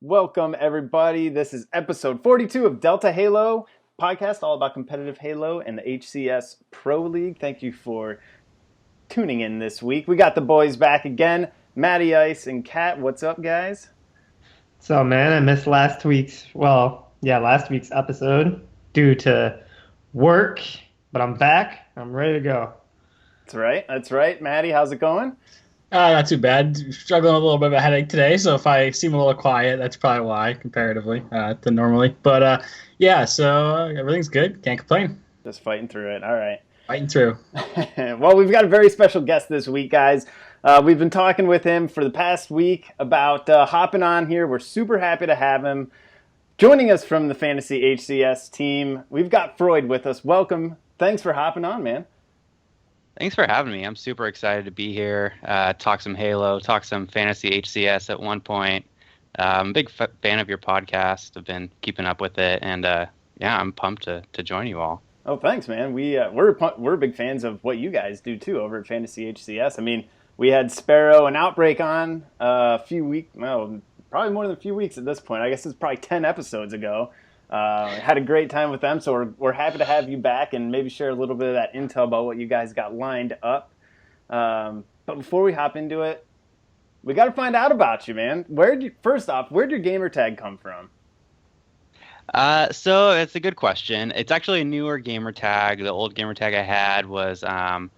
Welcome, everybody. This is episode 42 of DeltaHalo, podcast all about competitive Halo and the HCS Pro League. Thank you for tuning in this week. We got the boys back again, MattyIce and Cat. What's up, guys? So, man, I missed last week's episode due to work, but I'm back. I'm ready to go. That's right. Matty, how's it going? Not too bad. Struggling with a little bit of a headache today, so if I seem a little quiet, that's probably why, comparatively to normally. But so everything's good. Can't complain. Just fighting through it. All right. Fighting through. Well, we've got a very special guest this week, guys. We've been talking with him for the past week about hopping on here. We're super happy to have him. Joining us from the Fantasy HCS team, we've got Freud with us. Welcome. Thanks for hopping on, man. Thanks for having me. I'm super excited to be here. Talk some Halo, talk some Fantasy HCS at one point. I'm a big fan of your podcast. I've been keeping up with it, and I'm pumped to join you all. Oh, thanks, man. We're big fans of what you guys do too over at Fantasy HCS. I mean, we had Sparrow and Outbreak on probably more than a few weeks at this point. I guess it's probably 10 episodes ago. Had a great time with them, so we're happy to have you back and maybe share a little bit of that intel about what you guys got lined up. But before we hop into it, we got to find out about you, man. Where'd your gamer tag come from? So it's a good question. It's actually a newer gamer tag. The old gamer tag I had was a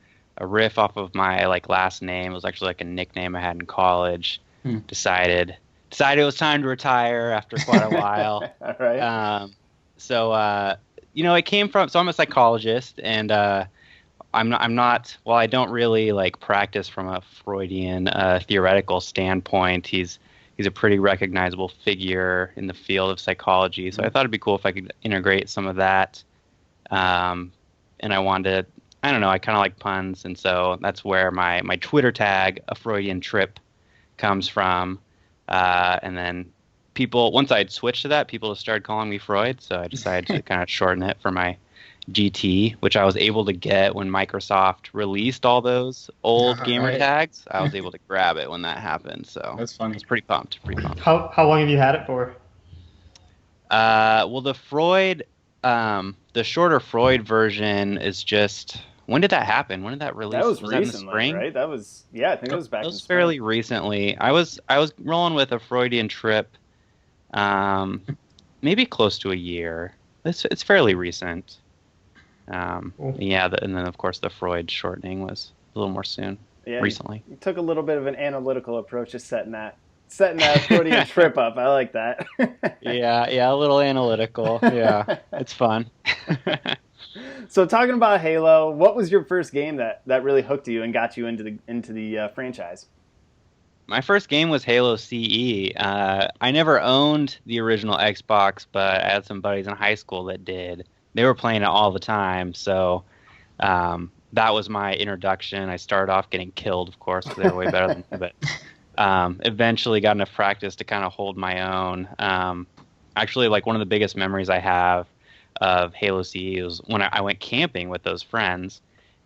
riff off of my last name. It was actually a nickname I had in college. Decided it was time to retire after quite a while. All right. It came from. So I'm a psychologist, and I'm not. Well, I don't really practice from a Freudian theoretical standpoint. He's a pretty recognizable figure in the field of psychology. So I thought it'd be cool if I could integrate some of that. And I wanted. I don't know. I kind of like puns, and so that's where my Twitter tag, a Freudian trip, comes from. And then once I had switched to that, people started calling me Freud, so I decided to kind of shorten it for my GT, which I was able to get when Microsoft released all those old gamer tags. I was able to grab it when that happened, so that's funny. I was pretty pumped. How long have you had it for? Well, the Freud, the shorter Freud version is just. When did that happen? When did that release? That was recently, in the spring, right? I think it was back in the spring. Fairly recently. I was rolling with a Freudian trip, maybe close to a year. It's fairly recent. Cool. And then of course the Freud shortening was a little more recently. You took a little bit of an analytical approach to setting that Freudian trip up. I like that. Yeah, a little analytical. Yeah, it's fun. So talking about Halo, what was your first game that really hooked you and got you into the franchise? My first game was Halo CE. I never owned the original Xbox, but I had some buddies in high school that did. They were playing it all the time, so that was my introduction. I started off getting killed, of course, because they were way better than me, but eventually got enough practice to kind of hold my own. Actually, one of the biggest memories I have of Halo CE was when I went camping with those friends,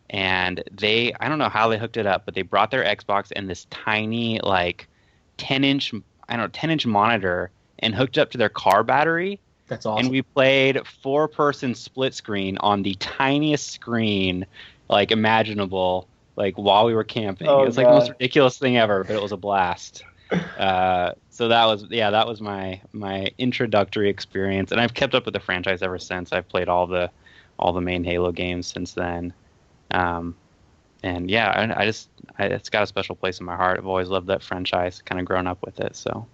and I don't know how they hooked it up, but they brought their Xbox and this tiny 10-inch monitor and hooked it up to their car battery. That's awesome. And we played 4-person split screen on the tiniest screen imaginable while we were camping. Oh, it was the most ridiculous thing ever, but it was a blast. So that was my introductory experience, and I've kept up with the franchise ever since. I've played all the main Halo games since then, it's got a special place in my heart. I've always loved that franchise, kind of grown up with it. So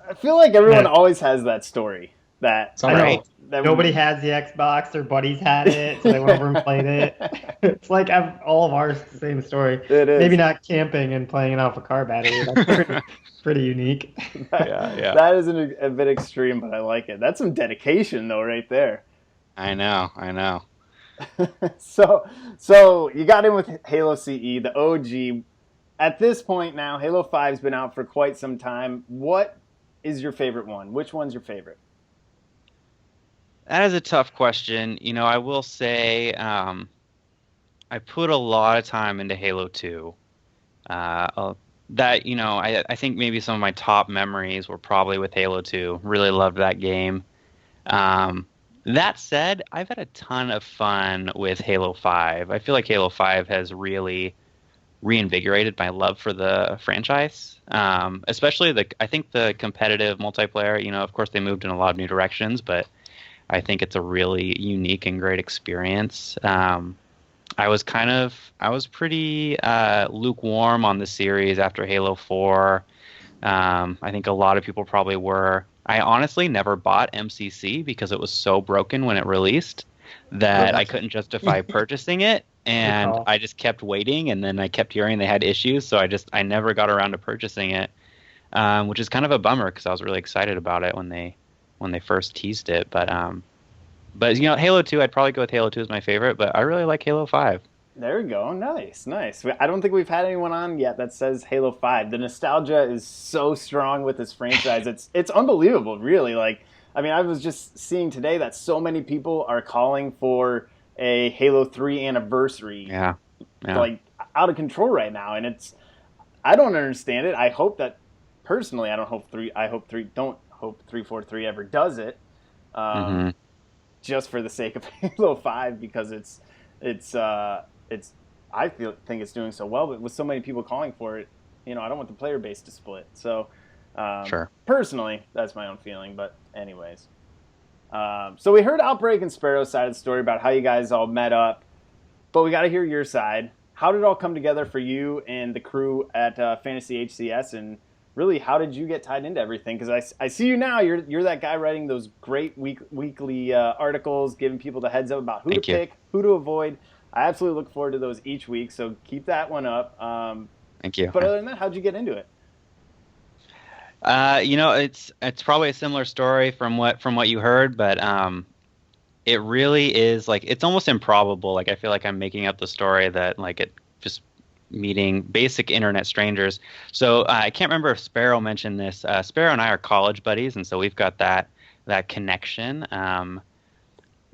I feel like everyone always has that story. Nobody has the Xbox. Their buddies had it, so they went over and played it. It's all of ours the same story. It is. Maybe not camping and playing it off a car battery. That's pretty unique. Yeah. That is a bit extreme, but I like it. That's some dedication, though, right there. I know. So you got in with Halo CE, the OG. At this point now, Halo 5's been out for quite some time. What is your favorite one? Which one's your favorite? That is a tough question. I will say I put a lot of time into Halo 2. that, I think maybe some of my top memories were probably with Halo 2. Really loved that game. That said, I've had a ton of fun with Halo 5. I feel like Halo 5 has really reinvigorated my love for the franchise. Especially I think the competitive multiplayer, of course they moved in a lot of new directions, but I think it's a really unique and great experience. I was pretty lukewarm on the series after Halo 4. I think a lot of people probably were. I honestly never bought MCC because it was so broken when it released that I couldn't justify purchasing it, and I just kept waiting, and then I kept hearing they had issues, so I never got around to purchasing it, which is kind of a bummer because I was really excited about it when they first teased it, but Halo 2, I'd probably go with Halo 2 as my favorite, but I really like Halo 5. There we go. Nice. I don't think we've had anyone on yet that says Halo 5. The nostalgia is so strong with this franchise. It's unbelievable, really. I was just seeing today that so many people are calling for a Halo 3 anniversary. Yeah. Out of control right now, and I don't understand it. I hope that personally, I don't hope 343 ever does it. Just for the sake of Halo 5, because I think it's doing so well, but with so many people calling for it, I don't want the player base to split. So, sure. Personally, that's my own feeling. But anyways, so we heard Outbreak and Sparrow's side of the story about how you guys all met up, but we got to hear your side. How did it all come together for you and the crew at Fantasy HCS, and really, how did you get tied into everything? Because I see you now. You're that guy writing those great weekly articles, giving people the heads up about who to pick, who to avoid. I absolutely look forward to those each week, so keep that one up. Thank you. But other than that, how'd you get into it? It's probably a similar story from what you heard, but it really is it's almost improbable. I feel like I'm making up the story that it just meeting basic internet strangers. So I can't remember if Sparrow mentioned this. Sparrow and I are college buddies, and so we've got that connection.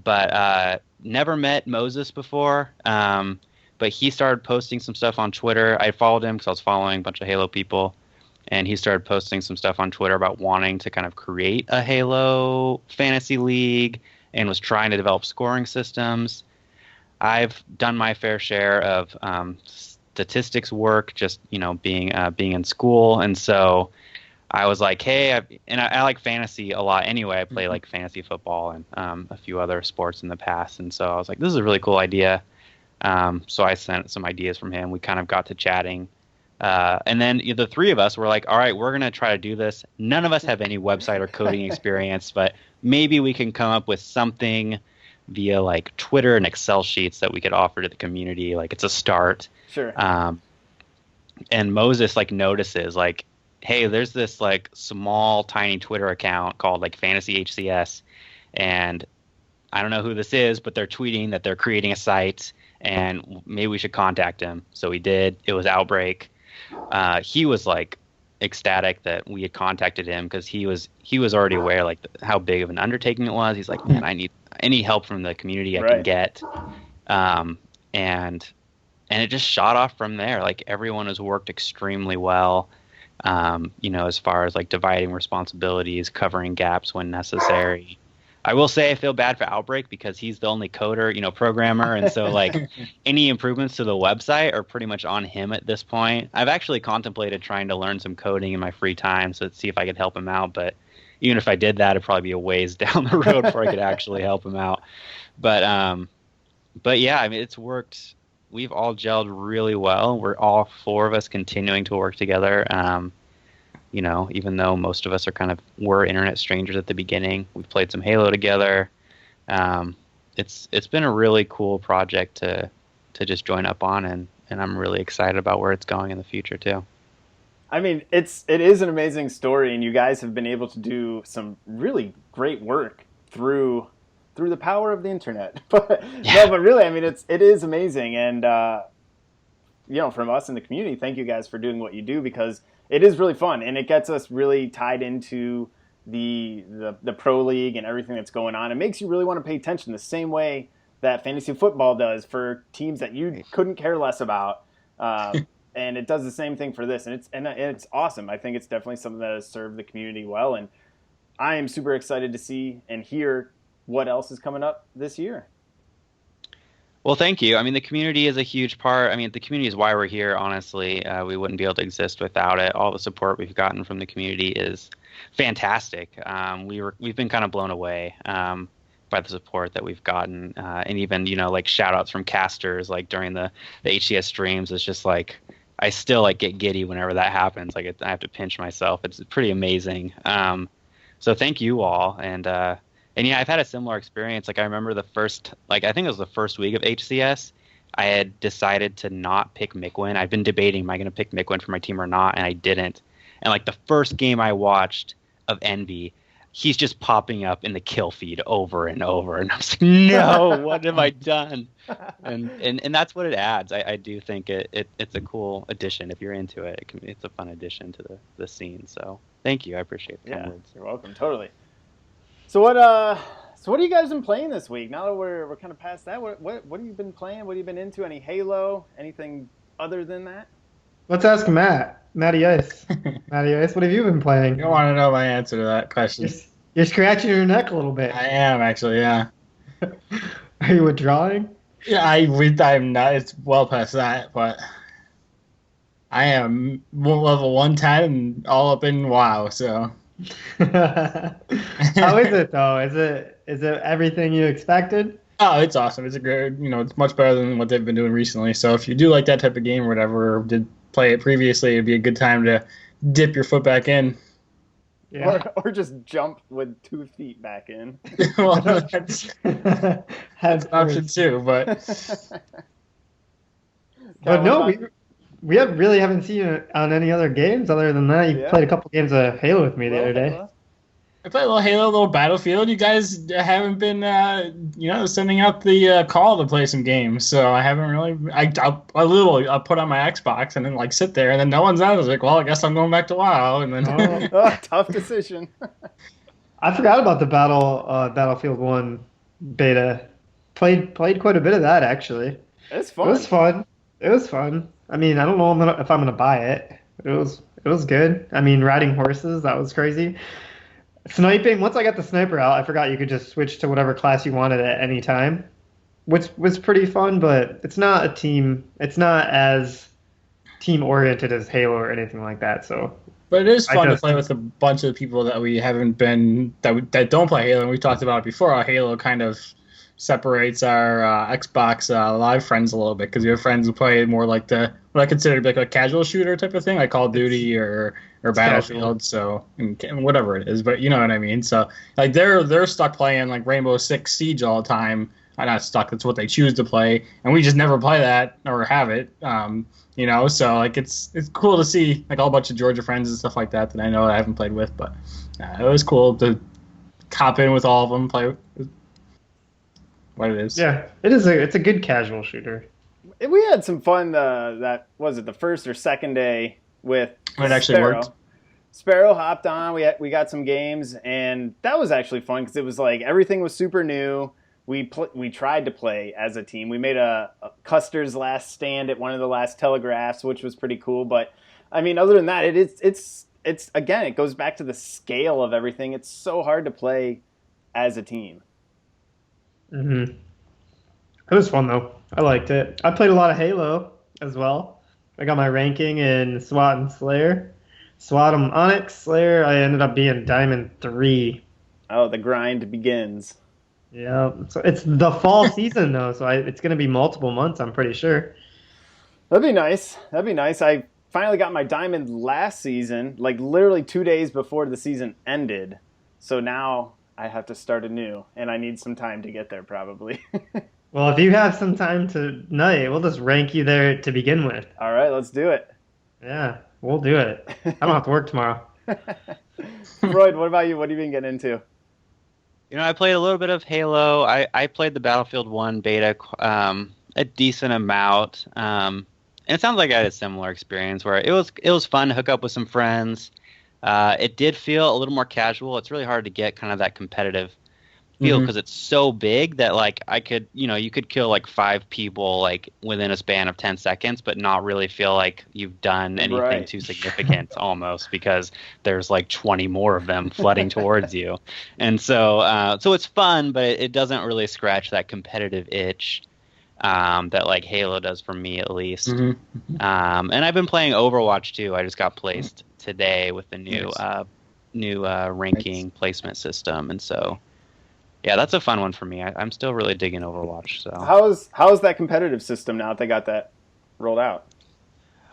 But never met Moses before. But he started posting some stuff on Twitter. I followed him because I was following a bunch of Halo people, and he started posting some stuff on Twitter about wanting to kind of create a Halo fantasy league and was trying to develop scoring systems. I've done my fair share of statistics work, just being in school, and so I was like, hey, I like fantasy a lot anyway. I play fantasy football and a few other sports in the past, and so I was like, this is a really cool idea. So I sent some ideas from him. We kind of got to chatting, and then the three of us were like, all right, we're gonna try to do this. None of us have any website or coding experience, but maybe we can come up with something via Twitter and Excel sheets that we could offer to the community. It's a start. Sure. And Moses notices hey, there's this small tiny Twitter account called Fantasy HCS, and I don't know who this is, but they're tweeting that they're creating a site, and maybe we should contact him. So we did. It was Outbreak. He was ecstatic that we had contacted him because he was already aware how big of an undertaking it was. He's like, man, I need any help from the community I can get. And it just shot off from there. Everyone has worked extremely well. As far as dividing responsibilities, covering gaps when necessary. I will say I feel bad for Outbreak because he's the only coder, programmer, and so any improvements to the website are pretty much on him at this point. I've actually contemplated trying to learn some coding in my free time, so let's see if I could help him out. But even if I did that, it'd probably be a ways down the road before I could actually help him out. But yeah, it's worked. We've all gelled really well. We're all four of us continuing to work together. Even though most of us were internet strangers at the beginning, we've played some Halo together. It's been a really cool project to just join up on, and I'm really excited about where it's going in the future too. It is an amazing story, and you guys have been able to do some really great work through the power of the internet. But really, it is amazing, and from us in the community, thank you guys for doing what you do, because it is really fun, and it gets us really tied into the pro league and everything that's going on. It makes you really want to pay attention the same way that fantasy football does for teams that you couldn't care less about. and it does the same thing for this, and it's awesome. I think it's definitely something that has served the community well, and I am super excited to see and hear what else is coming up this year. Well, thank you. I mean, the community is a huge part. I mean, the community is why we're here, honestly. We wouldn't be able to exist without it. All the support we've gotten from the community is fantastic. We've been kind of blown away by the support that we've gotten. And even, like shout-outs from casters, like during the HCS streams. It's just like, I still like get giddy whenever that happens. Like I have to pinch myself. It's pretty amazing. So thank you all. And yeah, I've had a similar experience. Like I remember I think it was the first week of HCS, I had decided to not pick Mickwin. I've been debating, am I going to pick Mickwin for my team or not? And I didn't. And like the first game I watched of Envy, he's just popping up in the kill feed over and over. And I was like, no, what have I done? And that's what it adds. I do think it's a cool addition. If you're into it, it's a fun addition to the scene. So thank you. I appreciate the kind words. You're welcome. Totally. So what have you guys been playing this week? Now that we're kind of past that, what have you been playing? What have you been into? Any Halo? Anything other than that? Let's ask MattyIce. MattyIce, what have you been playing? You want to know my answer to that question? You're scratching your neck a little bit. I am actually, yeah. Are you withdrawing? Yeah, I'm not. It's well past that, but I am level 110 and all up in WoW. So. How is it though? Is it everything you expected? Oh, it's awesome. It's a great, it's much better than what they've been doing recently. So if you do like that type of game or whatever, or did play it previously, it'd be a good time to dip your foot back in. Yeah. Or just jump with 2 feet back in. Well, that's an option too, but no, we haven't seen it on any other games other than that. You played a couple games of Halo with me the other day. I played a little Halo, a little Battlefield. You guys haven't been, sending out the call to play some games, so I haven't really. I'll put on my Xbox and then sit there, and then no one's out. I was like, well, I guess I'm going back to WoW, and then. Tough decision. I forgot about the Battlefield 1 beta. Played quite a bit of that actually. It's fun. It was fun. I mean, I don't know if I'm gonna buy it. It was good. I mean, riding horses, that was crazy. Sniping, once I got the sniper out, I forgot you could just switch to whatever class you wanted at any time, which was pretty fun, but it's not as team oriented as Halo or anything like that. So, but it is fun to play with a bunch of people that we haven't been that don't play Halo, and we talked about it before. How Halo kind of separates our Xbox Live friends a little bit, because we have friends who play more like what I consider to be like a casual shooter type of thing, like Call of Duty or Battlefield, so and whatever it is. But you know what I mean. So they're stuck playing like Rainbow Six Siege all the time. Not stuck. That's what they choose to play, and we just never play that or have it. So it's cool to see a whole bunch of Georgia friends and stuff like that I know I haven't played with, but it was cool to hop in with all of them, play what it is. Yeah, it is. It's a good casual shooter. We had some fun. That was it. The first or second day with it actually worked. Sparrow hopped on. We got some games, and that was actually fun because it was everything was super new. We tried to play as a team. We made a Custer's Last Stand at one of the last telegraphs, which was pretty cool. But I mean, other than that, it's again, it goes back to the scale of everything. It's so hard to play as a team. Mm-hmm. It was fun though. I liked it. I played a lot of Halo as well. I got my ranking in SWAT and Slayer. SWAT, I'm Onyx. Slayer, I ended up being Diamond 3. Oh, the grind begins. Yeah, so it's the fall season though, so it's going to be multiple months, I'm pretty sure. That'd be nice. I finally got my Diamond last season, literally 2 days before the season ended. So now I have to start anew, and I need some time to get there probably. Well, if you have some time tonight, we'll just rank you there to begin with. All right, let's do it. Yeah, we'll do it. I don't have to work tomorrow. Freud, what about you? What have you been getting into? I played a little bit of Halo. I played the Battlefield 1 beta a decent amount. And it sounds like I had a similar experience where it was fun to hook up with some friends. It did feel a little more casual. It's really hard to get kind of that competitive field because it's so big that like I could, you could kill like 5 people like within a span of 10 seconds, but not really feel like you've done anything too significant almost because there's like 20 more of them flooding towards you. And so it's fun, but it doesn't really scratch that competitive itch that like Halo does for me at least. And I've been playing Overwatch too. I just got placed today with the new ranking placement system, and so yeah, that's a fun one for me. I'm still really digging Overwatch. So how's that competitive system now that they got that rolled out?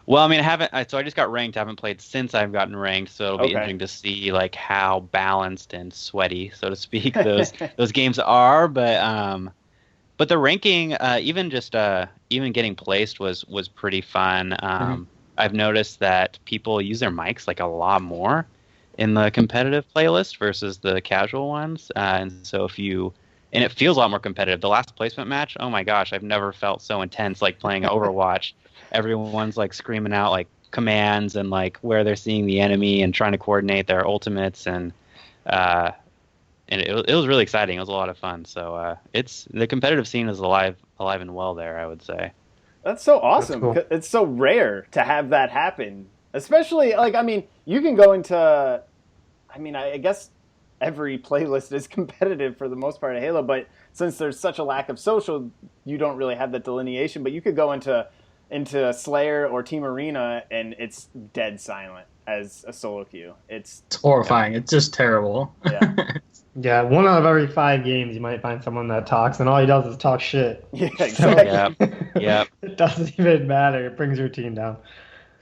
Well, I mean, so I just got ranked. I haven't played since I've gotten ranked, so it'll be interesting to see like how balanced and sweaty, so to speak, those games are. But the ranking, even getting placed was pretty fun. I've noticed that people use their mics like a lot more in the competitive playlist versus the casual ones, and so it feels a lot more competitive. The last placement match, oh my gosh, I've never felt so intense like playing Overwatch. Everyone's like screaming out like commands and like where they're seeing the enemy and trying to coordinate their ultimates, and it was really exciting. It was a lot of fun. So it's the competitive scene is alive and well there, I would say. That's so awesome. That's cool. It's so rare to have that happen. Especially, like, I mean, you can go into, I guess every playlist is competitive for the most part of Halo, but since there's such a lack of social, you don't really have that delineation. But you could go into Slayer or Team Arena, and it's dead silent as a solo queue. It's horrifying. It's just terrible. Yeah. Yeah, 1 out of every 5 games, you might find someone that talks, and all he does is talk shit. Yeah, exactly. Yeah. It doesn't even matter. It brings your team down.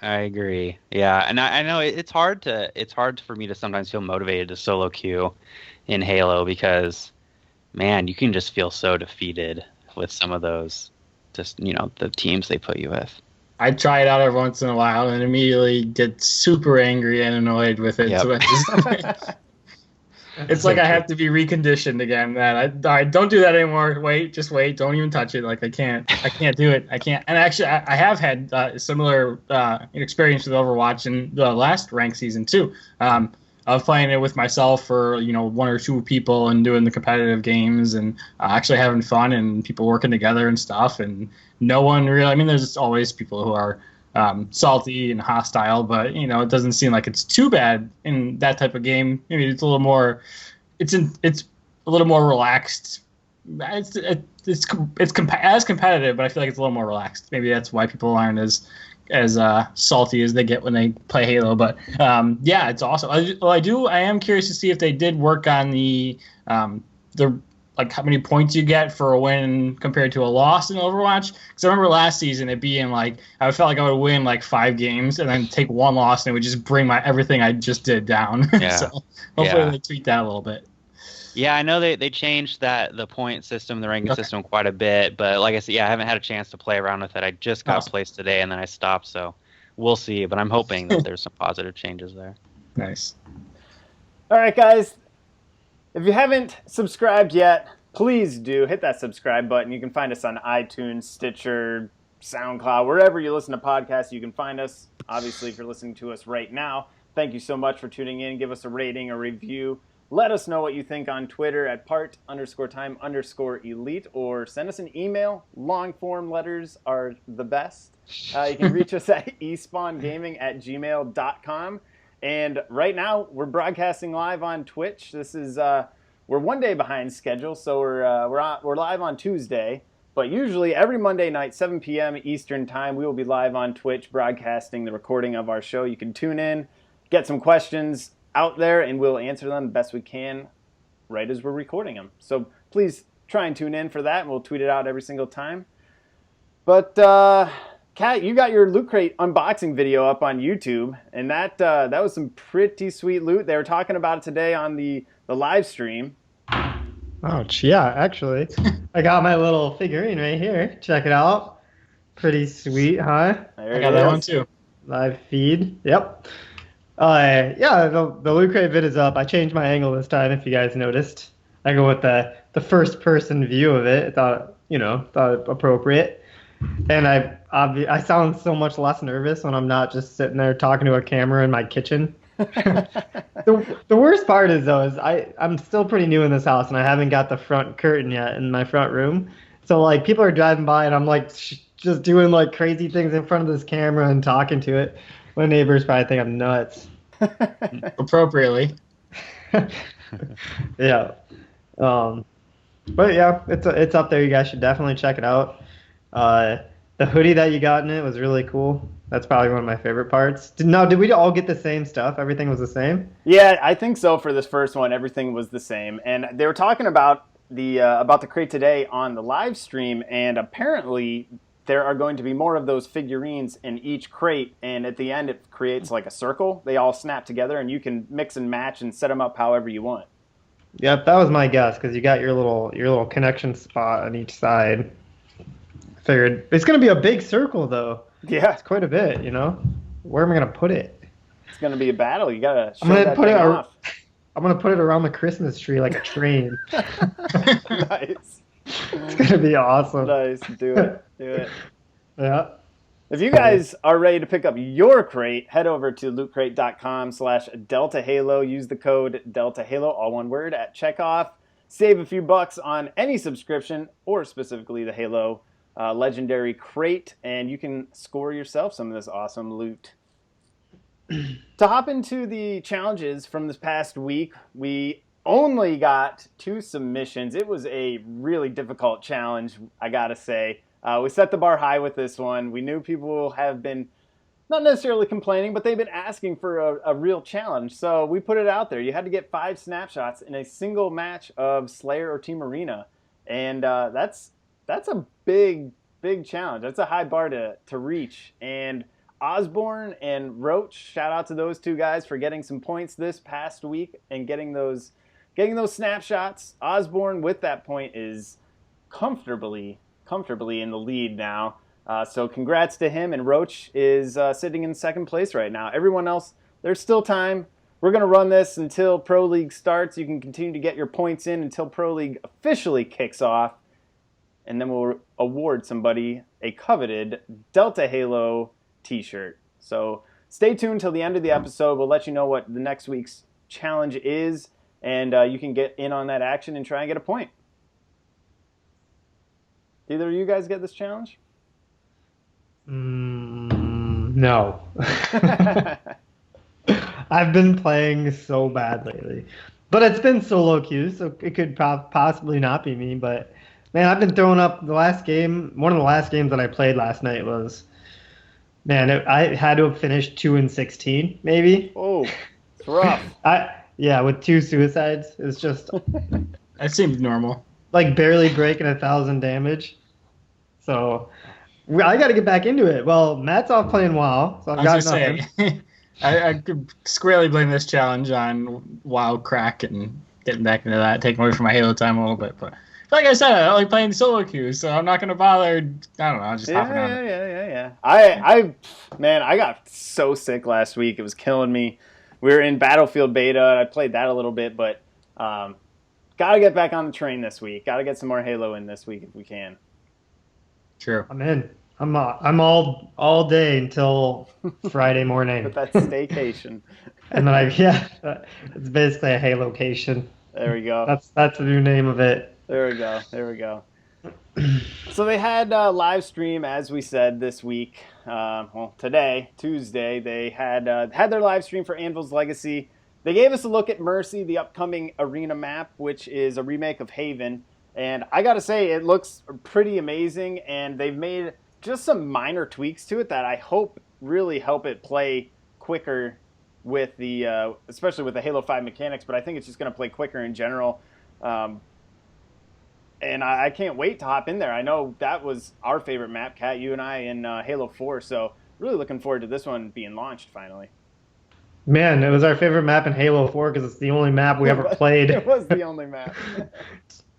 I agree. Yeah, and I know it's hard for me to sometimes feel motivated to solo queue in Halo because, man, you can just feel so defeated with some of those, just the teams they put you with. I try it out every once in a while and immediately get super angry and annoyed with it. Yep. So it's like I have to be reconditioned again. That I don't do that anymore. Just wait. Don't even touch it. Like I can't do it. I can't. And actually, I have had similar experience with Overwatch in the last ranked season too. I was playing it with myself for 1 or 2 people and doing the competitive games and actually having fun and people working together and stuff. And no one really. I mean, there's always people who are salty and hostile, but it doesn't seem like it's too bad in that type of game. Maybe it's a little more. It's a little more relaxed. It's as competitive, but I feel like it's a little more relaxed. Maybe that's why people aren't as salty as they get when they play Halo. But yeah, it's awesome. I am curious to see if they did work on the like how many points you get for a win compared to a loss in Overwatch. Because I remember last season it being like I felt like I would win like 5 games and then take 1 loss and it would just bring everything I just did down. Yeah. So hopefully they tweak that a little bit. Yeah, I know they changed the point system, the ranking system quite a bit, but like I said, I haven't had a chance to play around with it. I just got placed today and then I stopped, so we'll see. But I'm hoping that there's some positive changes there. Nice. All right, guys. If you haven't subscribed yet, please do hit that subscribe button. You can find us on iTunes, Stitcher, SoundCloud, wherever you listen to podcasts, you can find us. Obviously, if you're listening to us right now, thank you so much for tuning in. Give us a rating, a review. Let us know what you think on Twitter at part_time_elite, or send us an email. Long form letters are the best. You can reach us at espawngaming@gmail.com. And right now, we're broadcasting live on Twitch. This is we're 1 day behind schedule, so we're live on Tuesday. But usually every Monday night, 7 p.m. Eastern Time, we will be live on Twitch broadcasting the recording of our show. You can tune in, get some questions out there, and we'll answer them the best we can right as we're recording them. So please try and tune in for that, and we'll tweet it out every single time. But Kat, you got your Loot Crate unboxing video up on YouTube, and that was some pretty sweet loot. They were talking about it today on the live stream. Oh, yeah, actually. I got my little figurine right here. Check it out. Pretty sweet, huh? I got that one too. Live feed. Yep. Yeah, the Loot Crate vid is up. I changed my angle this time, if you guys noticed. I go with the first person view of it. Thought appropriate. And I sound so much less nervous when I'm not just sitting there talking to a camera in my kitchen. The worst part is though is I'm still pretty new in this house and I haven't got the front curtain yet in my front room. So like people are driving by and I'm like just doing like crazy things in front of this camera and talking to it. My neighbors probably think I'm nuts. Appropriately. Yeah. But yeah, it's up there. You guys should definitely check it out. The hoodie that you got in it was really cool. That's probably one of my favorite parts. Did we all get the same stuff? Everything was the same? Yeah, I think so. For this first one, everything was the same, and they were talking about the crate today on the live stream, and apparently there are going to be more of those figurines in each crate, and at the end it creates like a circle. They all snap together, and you can mix and match and set them up however you want. Yep, that was my guess because you got your little connection spot on each side. Figured it's gonna be a big circle though. Yeah, it's quite a bit. Where am I gonna put it? It's gonna be a battle. You gotta show that thing off. I'm gonna put it around the Christmas tree like a train. Nice. It's gonna be awesome. Nice. Do it. Yeah. If you guys are ready to pick up your crate, head over to lootcrate.com/DeltaHalo. Use the code DeltaHalo, all one word, at checkoff. Save a few bucks on any subscription, or specifically the Halo Legendary Crate, and you can score yourself some of this awesome loot. To hop into the challenges from this past week, we only got 2 submissions. It was a really difficult challenge, I gotta say. We set the bar high with this one. We knew people have been not necessarily complaining, but they've been asking for a real challenge. So we put it out there. You had to get 5 snapshots in a single match of Slayer or Team Arena. And that's a big challenge. That's a high bar to reach. And Osborne and Roach, shout out to those 2 guys for getting some points this past week and getting those snapshots. Osborne with that point is comfortably in the lead now. So congrats to him, and Roach is sitting in second place right now. Everyone else, there's still time. We're going to run this until Pro League starts. You can continue to get your points in until Pro League officially kicks off, and then we'll award somebody a coveted DeltaHalo t-shirt. So stay tuned till the end of the episode. We'll let you know what the next week's challenge is, and you can get in on that action and try and get a point. Did either of you guys get this challenge? No. I've been playing so bad lately. But it's been solo queue, so it could possibly not be me. But, man, I've been throwing up the last game. One of the last games that I played last night was, I had to have finished 2-16, maybe. Oh, it's rough. With 2 suicides. It's just... That seemed normal. Like barely breaking 1,000 damage. So I got to get back into it. Well, Matt's off playing WoW, so I've got nothing. I could squarely blame this challenge on WoW crack and getting back into that, taking away from my Halo time a little bit. But like I said, I like playing solo queues, so I'm not going to bother. I don't know, just hopping on it. Yeah. I got so sick last week. It was killing me. We were in Battlefield beta, and I played that a little bit, but got to get back on the train this week. Got to get some more Halo in this week if we can. True. I'm in. I'm all day until Friday morning. But that's staycation. And then it's basically a Halocation. There we go. That's the new name of it. There we go. So they had live stream, as we said, this week. Today, Tuesday, they had their live stream for Anvil's Legacy. They gave us a look at Mercy, the upcoming arena map, which is a remake of Haven. And I got to say, it looks pretty amazing, and they've made just some minor tweaks to it that I hope really help it play quicker with the, especially with the Halo 5 mechanics, but I think it's just going to play quicker in general. And I can't wait to hop in there. I know that was our favorite map, Kat, you and I, in Halo 4, so really looking forward to this one being launched finally. Man, it was our favorite map in Halo 4 because it's the only map we ever played. It was the only map.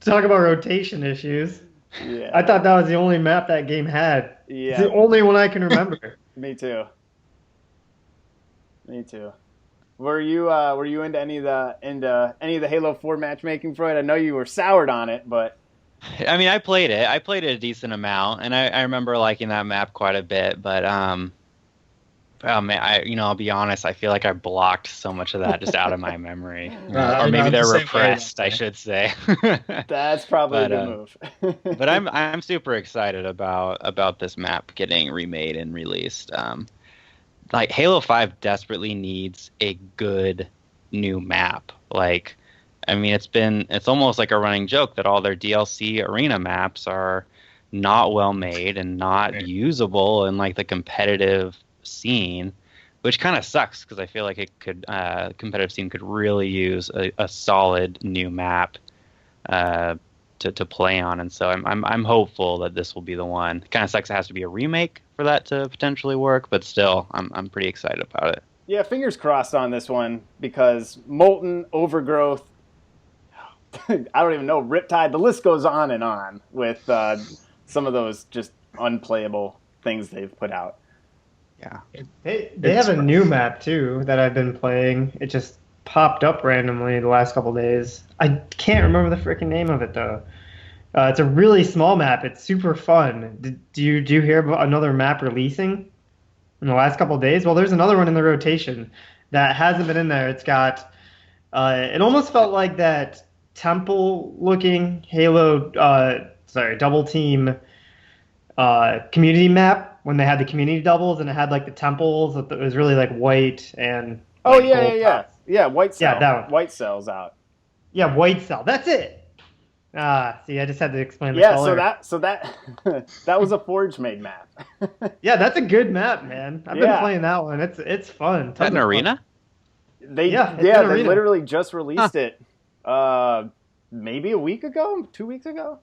Talk about rotation issues. Yeah. I thought that was the only map that game had. Yeah. It's the only one I can remember. Me too. Were you into any of the Halo 4 matchmaking, Freud? I know you were soured on it, but I mean, I played it. I played it a decent amount, and I remember liking that map quite a bit. But Oh man, I'll be honest. I feel like I blocked so much of that just out of my memory, or I'm maybe they're the same way repressed. about I that. should say. That's probably a But good move. but I'm super excited about this map getting remade and released. Like Halo 5 desperately needs a good new map. Like, I mean, it's almost like a running joke that all their DLC arena maps are not well made and not usable in like the competitive scene, which kind of sucks because I feel like competitive scene could really use a solid new map to play on, and so I'm hopeful that this will be the one. It kind of sucks it has to be a remake for that to potentially work, but still, I'm pretty excited about it. Yeah, fingers crossed on this one because Molten, Overgrowth, I don't even know, Riptide, the list goes on and on with some of those just unplayable things they've put out. Yeah. They have a new map too that I've been playing. It just popped up randomly the last couple days. I can't remember the freaking name of it though. It's a really small map. It's super fun. Do you hear about another map releasing in the last couple days? Well, there's another one in the rotation that hasn't been in there. It's got it almost felt like that temple-looking Halo, double team community map when they had the community doubles and it had like the temples. It was really like white and Oh like, yeah, gold yeah. tops. White Cell. Yeah, that one. White Cell's out. Yeah, white cell. That's it. See, I just had to explain the Yeah, color. so that that was a Forge made map. Yeah, that's a good map, man. I've been Yeah. playing that one. It's fun. Is that an arena? They Yeah, it's they an arena. literally just released it maybe a week ago, 2 weeks ago.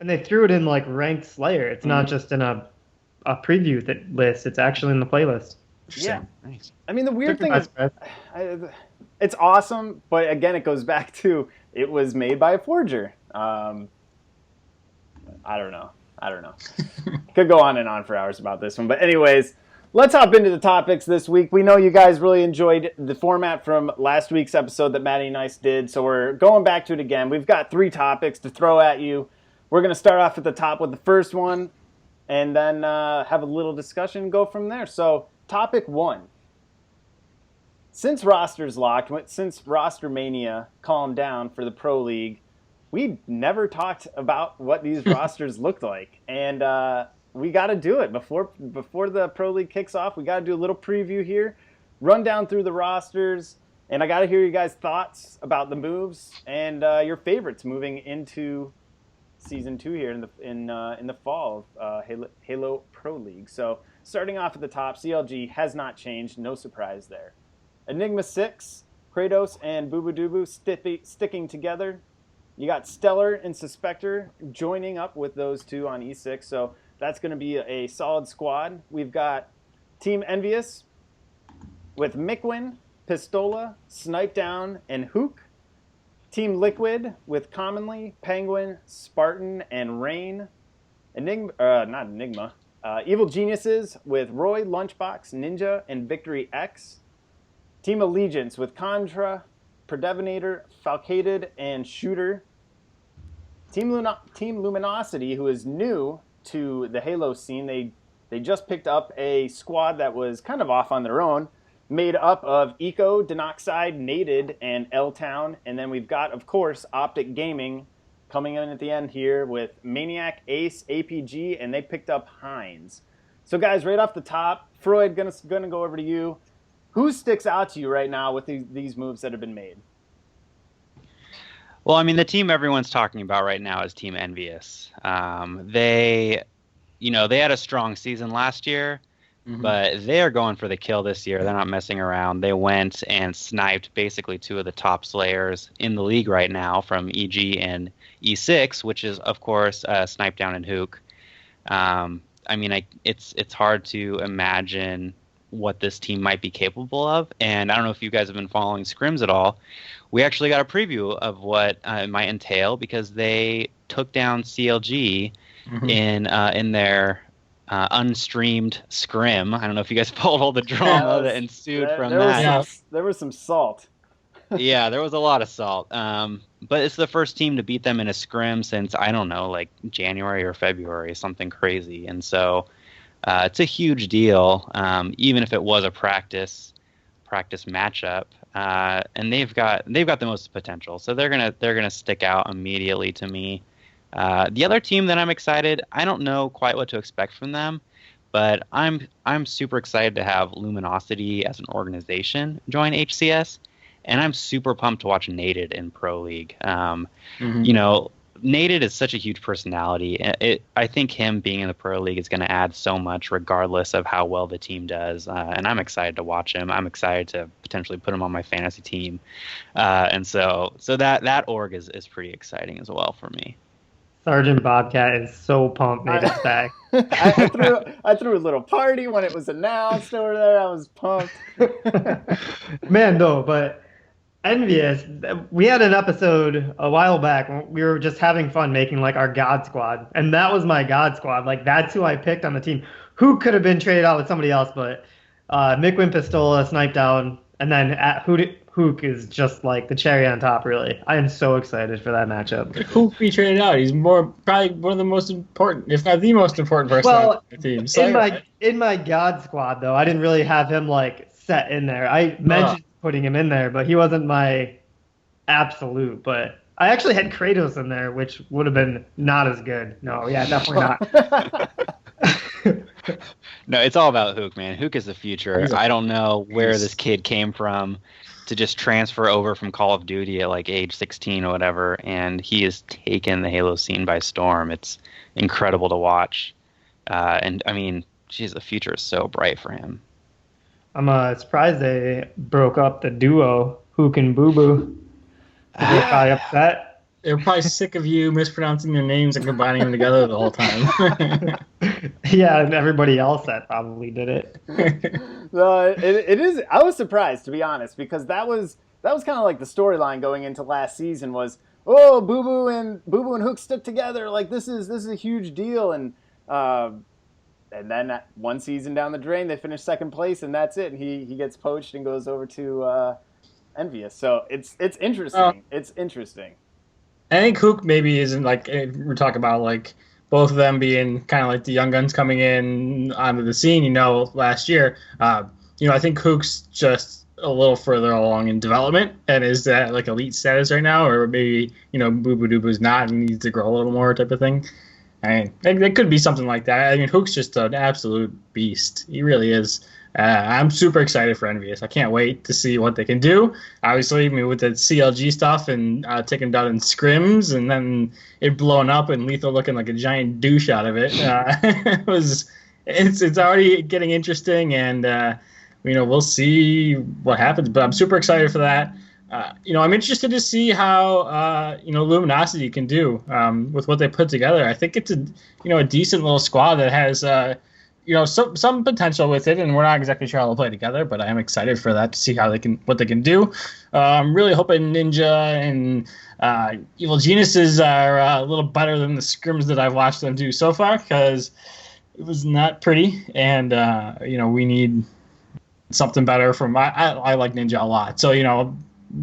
And they threw it in like ranked Slayer. It's not just in a preview list. It's actually in the playlist. Yeah. Nice. I mean, the weird Took me thing by is, surprise. it's awesome, but again, it goes back to it was made by a forger. I don't know. Could go on and on for hours about this one, but anyways, let's hop into the topics this week. We know you guys really enjoyed the format from last week's episode that MattyIce did, so we're going back to it again. We've got 3 topics to throw at you. We're going to start off at the top with the first one, and then have a little discussion, go from there. So, topic 1. Since rosters locked, since roster mania calmed down for the Pro League, we never talked about what these rosters looked like, and we got to do it before the Pro League kicks off. We got to do a little preview here, run down through the rosters, and I got to hear you guys' thoughts about the moves and your favorites moving into Season 2 here in the fall of Halo Pro League. So starting off at the top, CLG has not changed, no surprise there. Enigma 6, Kratos and Boobadooboo sticking together. You got Stellar and Suspector joining up with those two on E6, so that's going to be a solid squad. We've got Team Envyus with Mikwin, Pistola, Snipe Down, and Hook. Team Liquid with Commonly, Penguin, Spartan, and Rain. Evil Geniuses with Roy, Lunchbox, Ninja, and Victory X. Team Allegiance with Contra, Predevinator, Falcated, and Shooter. Team Luminosity, who is new to the Halo scene, they just picked up a squad that was kind of off on their own, made up of Eco, Denoxide, Nated, and L-Town. And then we've got, of course, Optic Gaming coming in at the end here with Maniac, Ace, APG, and they picked up Hines. So guys, right off the top, Freud, gonna go over to you. Who sticks out to you right now with these moves that have been made? Well, I mean, the team everyone's talking about right now is Team Envyus. They had a strong season last year, but they are going for the kill this year. They're not messing around. They went and sniped basically 2 of the top slayers in the league right now from EG and E6, which is, of course, Snipe Down and Hook. I mean, it's hard to imagine what this team might be capable of, and I don't know if you guys have been following scrims at all. We actually got a preview of what it might entail because they took down CLG in their unstreamed scrim. I don't know if you guys followed all the drama that ensued from that. There was some salt. Yeah, there was a lot of salt. But it's the first team to beat them in a scrim since, I don't know, like January or February, something crazy. And so It's a huge deal, even if it was a practice matchup. And they've got the most potential, so they're gonna stick out immediately to me. The other team that I'm excited, I don't know quite what to expect from them, but I'm super excited to have Luminosity as an organization join HCS, and I'm super pumped to watch Nated in Pro League. You know, Nated is such a huge personality. I think him being in the Pro League is going to add so much, regardless of how well the team does. And I'm excited to watch him. I'm excited to potentially put him on my fantasy team. And so that org is pretty exciting as well for me. Sgt Bobcat is so pumped Nated's back. I threw a little party when it was announced over there. I was pumped. Man, no, but Envyus, we had an episode a while back when we were just having fun making like our God Squad, and that was my God Squad. Like that's who I picked on the team. Who could have been traded out with somebody else, but Mikwin Pistola sniped down, and then Hook is just like the cherry on top, really. I am so excited for that matchup. Hook be traded out. He's probably one of the most important, if not the most important person on the team. So, in my God Squad, though, I didn't really have him like set in there. I mentioned putting him in there, but he wasn't my absolute. But I actually had Kratos in there, which would have been not as good. No, yeah, definitely not. No, it's all about Hook, man. Hook is the future. I don't know where this kid came from to just transfer over from Call of Duty at like age 16 or whatever, and he has taken the Halo scene by storm. It's incredible to watch. And I mean, geez, the future is so bright for him. I'm surprised they broke up the duo, Hook and Boo Boo. They're probably upset. They're probably sick of you mispronouncing their names and combining them together the whole time. Yeah, and everybody else that probably did it. It is. I was surprised, to be honest, because that was kind of like the storyline going into last season was, oh, Boo Boo and Hook stuck together, like this is a huge deal, and then one season down the drain they finished second place, and that's it. And he gets poached and goes over to Envyus. So it's interesting. It's interesting. I think Hook maybe isn't like we're talking about like both of them being kind of like the young guns coming in onto the scene. Last year, I think Hook's just a little further along in development and is at like elite status right now, or maybe Boo Boo Doo Boo's not and needs to grow a little more type of thing. I mean, it could be something like that. I mean, Hook's just an absolute beast. He really is. I'm super excited for Envyus. I can't wait to see what they can do. Obviously, with the CLG stuff and taking down in scrims and then it blowing up and Lethal looking like a giant douche out of it. It's already getting interesting, and we'll see what happens. But I'm super excited for that. I'm interested to see how Luminosity can do with what they put together. I think it's a decent little squad that has some potential with it, and we're not exactly sure how they'll play together, but I am excited for that to see what they can do. I'm really hoping Ninja and Evil Geniuses are a little better than the scrims that I've watched them do so far, because it was not pretty, and we need something better from. I like Ninja a lot, so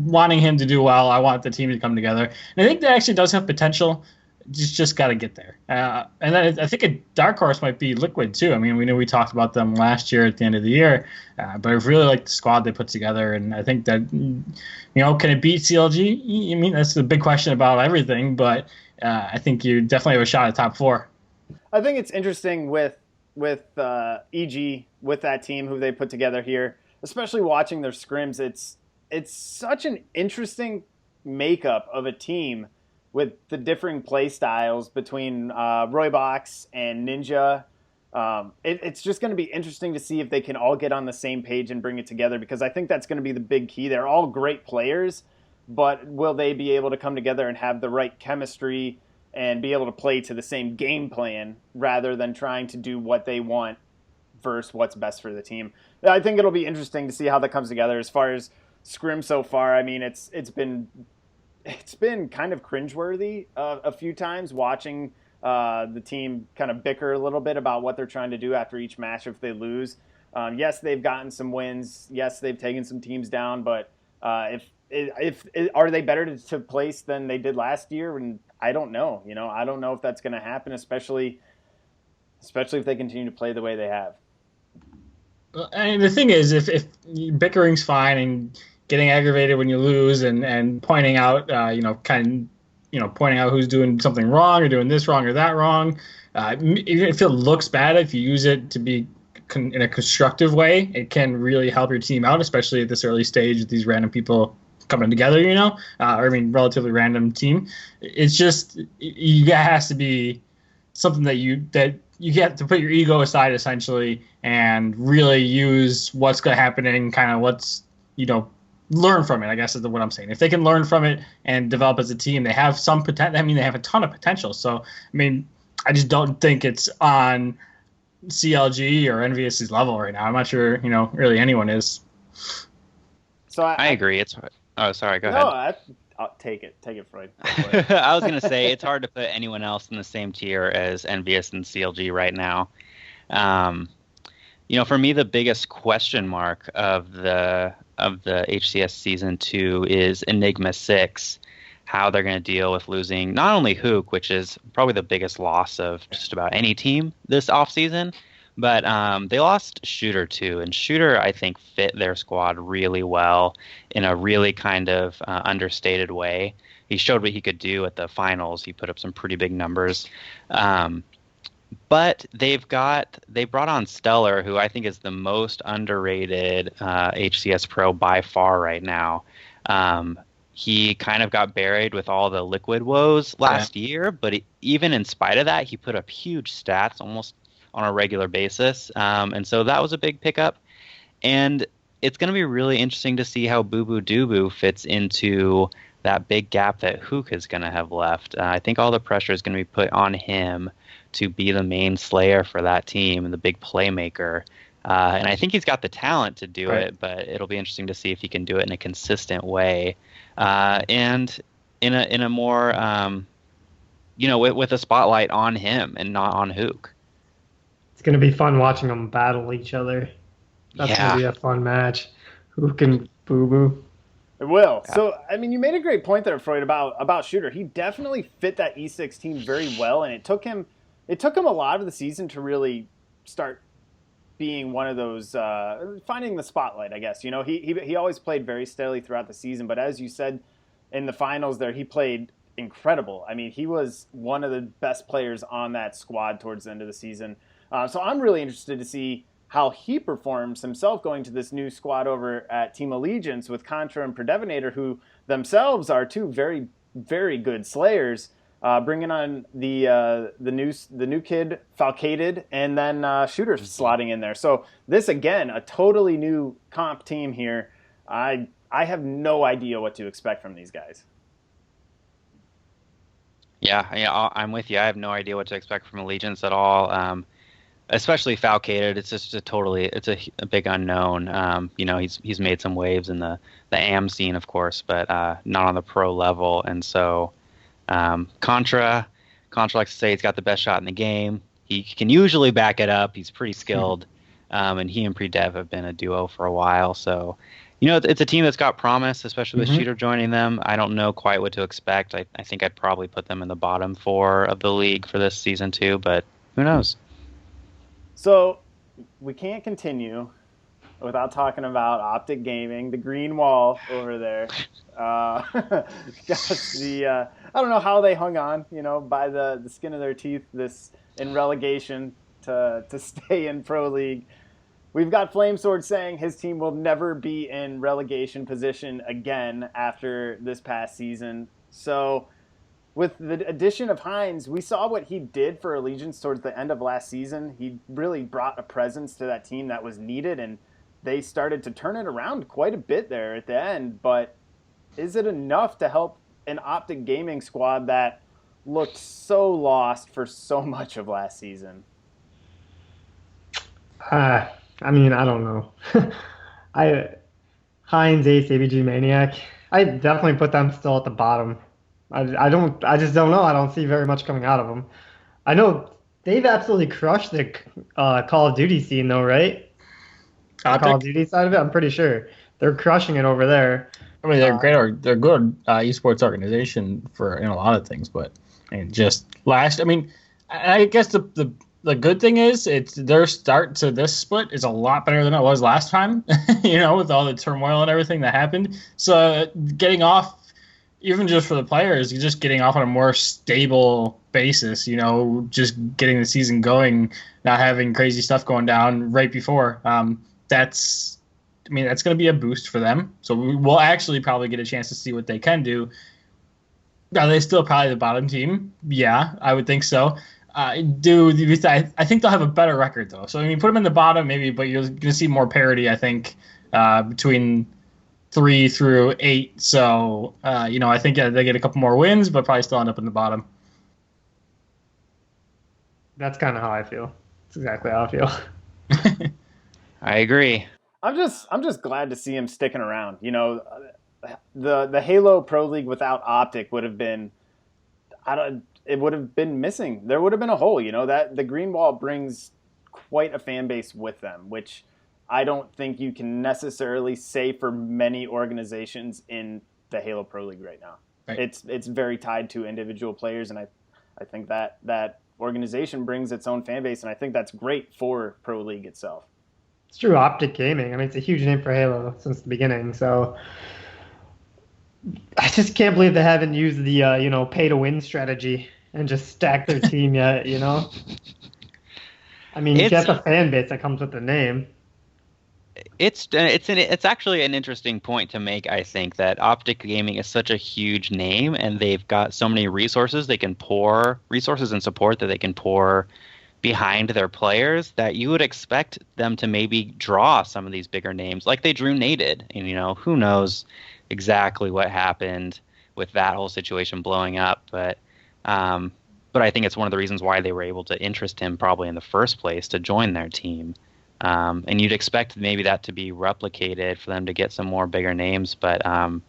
wanting him to do well, I want the team to come together, and I think that actually does have potential. Just got to get there. And then I think a dark horse might be Liquid, too. I mean, we talked about them last year at the end of the year, but I really like the squad they put together, and I think that, can it beat CLG? I mean, that's the big question about everything, but I think you definitely have a shot at top 4. I think it's interesting with EG, with that team who they put together here, especially watching their scrims. It's such an interesting makeup of a team with the differing play styles between Roybox and Ninja. It's just going to be interesting to see if they can all get on the same page and bring it together, because I think that's going to be the big key. They're all great players, but will they be able to come together and have the right chemistry and be able to play to the same game plan rather than trying to do what they want versus what's best for the team? I think it'll be interesting to see how that comes together. As far as Scrim so far, I mean, it's been kind of cringeworthy a few times watching the team kind of bicker a little bit about what they're trying to do after each match if they lose. Yes, they've gotten some wins. Yes, they've taken some teams down. But if are they better to place than they did last year? And I don't know. I don't know if that's going to happen, especially especially if they continue to play the way they have. And the thing is, if bickering's fine and getting aggravated when you lose and pointing out, pointing out who's doing something wrong or doing this wrong or that wrong, even if it looks bad, if you use it to be in a constructive way, it can really help your team out, especially at this early stage with these random people coming together, relatively random team. It's just, it has to be something that you get to put your ego aside, essentially, and really use what's going to happen and kind of learn from it, I guess is what I'm saying. If they can learn from it and develop as a team, they have some potential. I mean, they have a ton of potential. So, I just don't think it's on CLG or Envyus's level right now. I'm not sure, really anyone is. So I agree. Oh, sorry. Go ahead. I'll take it. Take it, Freud. I was going to say it's hard to put anyone else in the same tier as Envyus and CLG right now. For me, the biggest question mark of the HCS Season 2 is Enigma 6, how they're going to deal with losing not only Hook, which is probably the biggest loss of just about any team this offseason, but they lost Shooter too. And Shooter, I think, fit their squad really well in a really kind of understated way. He showed what he could do at the finals. He put up some pretty big numbers. But they brought on Stellar, who I think is the most underrated HCS Pro by far right now. He kind of got buried with all the liquid woes last year, but even in spite of that, he put up huge stats almost on a regular basis. And so that was a big pickup. And it's going to be really interesting to see how Boo Boo Doo fits into that big gap that Hook is going to have left. I think all the pressure is going to be put on him to be the main slayer for that team and the big playmaker. And I think he's got the talent to do it, but it'll be interesting to see if he can do it in a consistent way. And in a more, with a spotlight on him and not on Hook. It's going to be fun watching them battle each other. That's going to be a fun match. Hook and Boo Boo. It will. Yeah. So, you made a great point there, Freud, about Shooter. He definitely fit that E6 team very well, and it took him a lot of the season to really start being one of those, finding the spotlight, I guess. He always played very steadily throughout the season, but as you said in the finals there, he played incredible. He was one of the best players on that squad towards the end of the season. So I'm really interested to see how he performs himself going to this new squad over at Team Allegiance with Contra and Predevinator, who themselves are two very, very good slayers. Bringing on the new kid, Falcated, and then Shooter slotting in there. So this, again, a totally new comp team here. I have no idea what to expect from these guys. Yeah, I'm with you. I have no idea what to expect from Allegiance at all. Especially Falcated, it's just a big unknown. He's made some waves in the AM scene, of course, but not on the pro level, and so. Contra likes to say he's got the best shot in the game. He can usually back it up. He's pretty skilled, and he and Predev have been a duo for a while. So, it's a team that's got promise, especially with Shooter joining them. I don't know quite what to expect. I think I'd probably put them in the bottom 4 of the league for this season too, but who knows? So we can't continue without talking about Optic Gaming, the green wall over there. I don't know how they hung on, by the skin of their teeth in relegation to stay in Pro League. We've got Flamesword saying his team will never be in relegation position again after this past season. So with the addition of Hines, we saw what he did for Allegiance towards the end of last season. He really brought a presence to that team that was needed, and they started to turn it around quite a bit there at the end. But is it enough to help an Optic Gaming squad that looked so lost for so much of last season? I don't know. Hines, Ace, ABT Maniac, I definitely put them still at the bottom. I just don't know. I don't see very much coming out of them. I know they've absolutely crushed the Call of Duty scene, though, right? Call of Duty side of it, I'm pretty sure they're crushing it over there. They're great. They're good esports organization for a lot of things, but I guess the the good thing is it's their start to this split is a lot better than it was last time, with all the turmoil and everything that happened. So getting off, even just for the players, you're just getting off on a more stable basis, just getting the season going, not having crazy stuff going down right before. That's going to be a boost for them. So we'll actually probably get a chance to see what they can do. Are they still probably the bottom team? Yeah, I would think so. I think they'll have a better record, though. So, put them in the bottom, maybe, but you're going to see more parity, I think, between 3 through 8. So, I think they get a couple more wins, but probably still end up in the bottom. That's kind of how I feel. That's exactly how I feel. I agree. I'm just glad to see him sticking around. The Halo Pro League without Optic would have been, it would have been missing. There would have been a hole, that the Green Wall brings quite a fan base with them, which I don't think you can necessarily say for many organizations in the Halo Pro League right now. Right. It's very tied to individual players, and I think that organization brings its own fan base, and I think that's great for Pro League itself. It's true. Optic Gaming. It's a huge name for Halo since the beginning, so I just can't believe they haven't used the pay to win strategy and just stack their team yet. You get the fan base that comes with the name. It's actually an interesting point to make. I think that Optic Gaming is such a huge name, and they've got so many resources resources and support that they can pour behind their players, that you would expect them to maybe draw some of these bigger names, like they drew Nated. And who knows exactly what happened with that whole situation blowing up, but I think it's one of the reasons why they were able to interest him probably in the first place to join their team. And you'd expect maybe that to be replicated for them to get some more bigger names, but I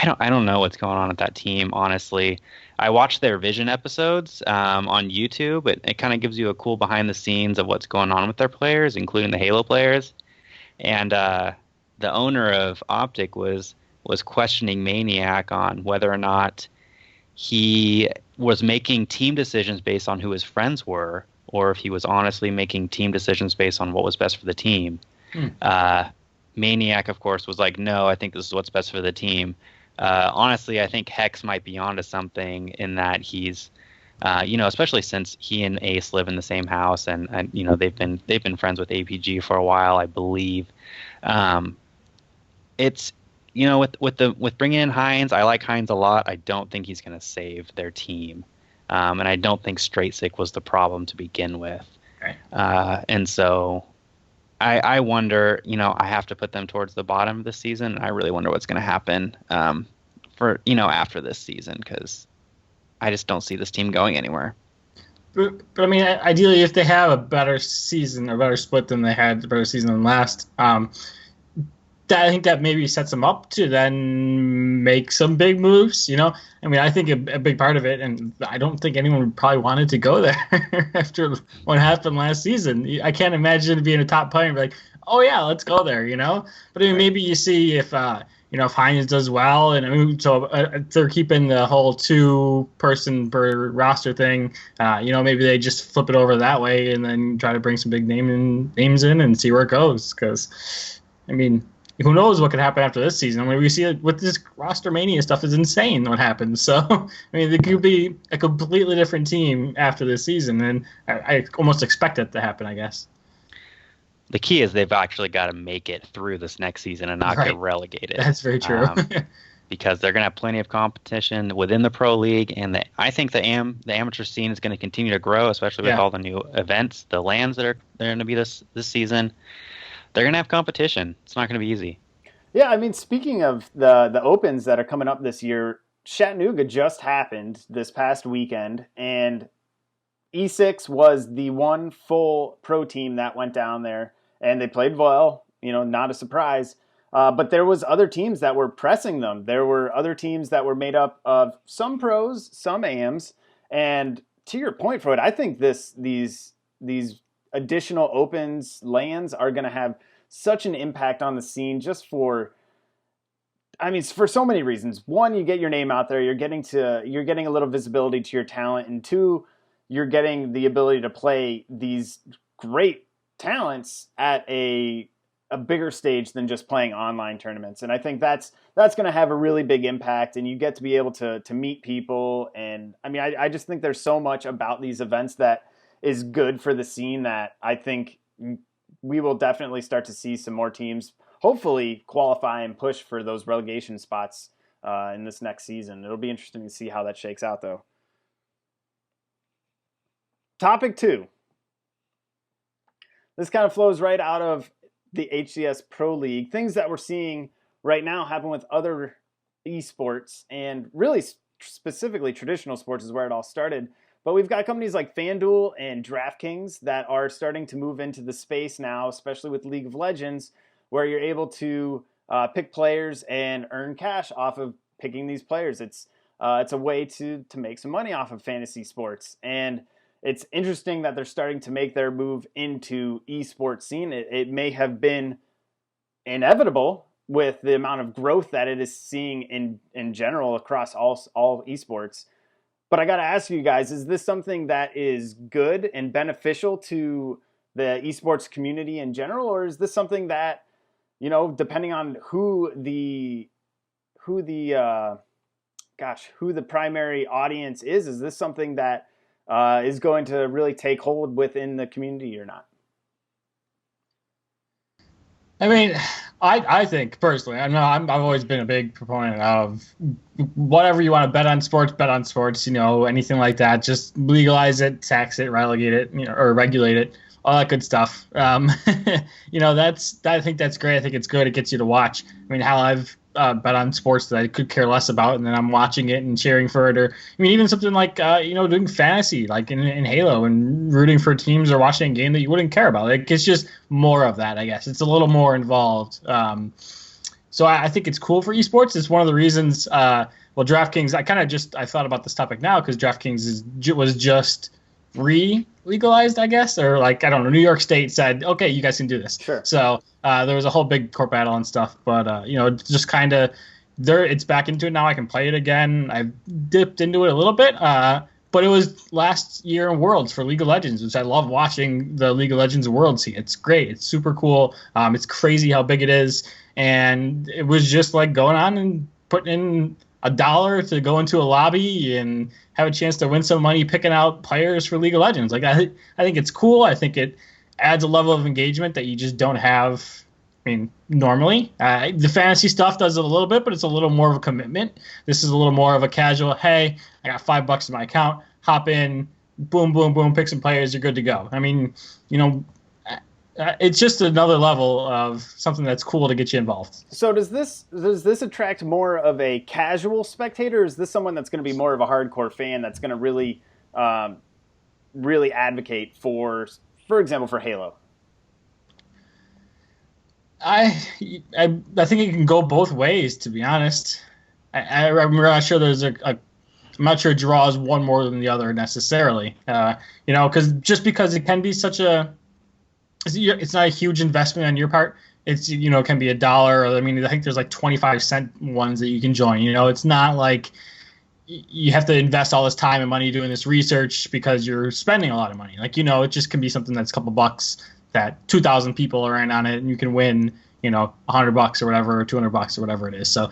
don't know what's going on with that team, honestly. I watched their Vision episodes on YouTube. It kind of gives you a cool behind the scenes of what's going on with their players, including the Halo players. And the owner of Optic was questioning Maniac on whether or not he was making team decisions based on who his friends were, or if he was honestly making team decisions based on what was best for the team. Maniac, of course, was like, no, I think this is what's best for the team. Honestly, I think Hex might be onto something in that he's, especially since he and Ace live in the same house, and they've been friends with APG for a while, I believe. It's with bringing in Hines, I like Hines a lot. I don't think he's going to save their team, and I don't think Straight Sick was the problem to begin with. Right. And so I wonder, I have to put them towards the bottom of the season. I really wonder what's going to happen for after this season, because I just don't see this team going anywhere. But ideally, if they have a better season or better split than they had, a better season than last, I think that maybe sets them up to then make some big moves. I think a big part of it, and I don't think anyone probably wanted to go there after what happened last season. I can't imagine being a top player and be like, oh yeah, let's go there. But maybe you see if if Hines does well, and so they're keeping the whole 2-person per roster thing. Maybe they just flip it over that way and then try to bring some big names in and see where it goes. Because who knows what could happen after this season? We see it with this roster mania stuff is insane what happens. So, it could be a completely different team after this season, and I almost expect it to happen, I guess. The key is they've actually got to make it through this next season and not get relegated. That's very true. Because they're going to have plenty of competition within the Pro League, and I think the amateur scene is going to continue to grow, especially with all the new events, the LANs that are going to be this season. They're going to have competition. It's not going to be easy. Yeah, speaking of the Opens that are coming up this year, Chattanooga just happened this past weekend, and E6 was the one full pro team that went down there, and they played well, not a surprise. But there was other teams that were pressing them. There were other teams that were made up of some pros, some AMs, and to your point, Freud, I think these additional Opens lands are going to have such an impact on the scene just for so many reasons. One, you get your name out there, you're getting a little visibility to your talent, and two, you're getting the ability to play these great talents at a bigger stage than just playing online tournaments. And I think that's going to have a really big impact, and you get to be able to meet people. And I mean, I just think there's so much about these events that is good for the scene that I think we will definitely start to see some more teams hopefully qualify and push for those relegation spots in this next season. It'll be interesting to see how that shakes out, though. Topic 2. This kind of flows right out of the HCS Pro League. Things that we're seeing right now happen with other esports, and really specifically traditional sports is where it all started. But we've got companies like FanDuel and Draft Kings that are starting to move into the space now, especially with League of Legends, where you're able to pick players and earn cash off of picking these players. It's a way to make some money off of fantasy sports. And it's interesting that they're starting to make their move into esports scene. It may have been inevitable with the amount of growth that it is seeing in general across all esports. But I got to ask you guys, is this something that is good and beneficial to the esports community in general? Or is this something that, you know, depending on who the primary audience is this something that is going to really take hold within the community or not? I mean, I think personally, I've always been a big proponent of whatever you want to bet on sports, you know, anything like that. Just legalize it, tax it, relegate it, you know, or regulate it, all that good stuff. You know, I think that's great. I think it's good. It gets you to watch. I mean, how I've bet on sports that I could care less about, and then I'm watching it and cheering for it. Or I mean, even something like you know, doing fantasy, like in Halo, and rooting for teams or watching a game that you wouldn't care about. Like, it's just more of that, I guess. It's a little more involved. So I think it's cool for esports. It's one of the reasons. Well, DraftKings. I thought about this topic now because DraftKings was just legalized, I guess, or like, I don't know, New York State said, okay, you guys can do this. Sure. So there was a whole big court battle and stuff, but you know, just kind of it's back into it now. I can play it again. I've dipped into it a little bit, but it was last year in Worlds for League of Legends, which I love watching the League of Legends Worlds scene. It's great. It's super cool. It's crazy how big it is, and it was just like going on and putting in $1 to go into a lobby and have a chance to win some money picking out players for League of Legends. Like, I think it's cool. I think it adds a level of engagement that you just don't have, I mean, normally. The fantasy stuff does it a little bit, but it's a little more of a commitment. This is a little more of a casual, hey, I got $5 in my account, hop in, boom, boom, boom, pick some players, you're good to go. I mean, you know, it's just another level of something that's cool to get you involved. So does this attract more of a casual spectator, or is this someone that's going to be more of a hardcore fan that's going to really really advocate for example, for Halo? I think it can go both ways, to be honest. I'm not sure I'm not sure it draws one more than the other necessarily. You know, because it can be such a, it's not a huge investment on your part. It's, you know, it can be $1. Or, I mean, I think there's like 25-cent ones that you can join. You know, it's not like you have to invest all this time and money doing this research because you're spending a lot of money. Like, you know, it just can be something that's a couple bucks that 2,000 people are in on it, and you can win, you know, $100 or whatever, or $200 or whatever it is. So,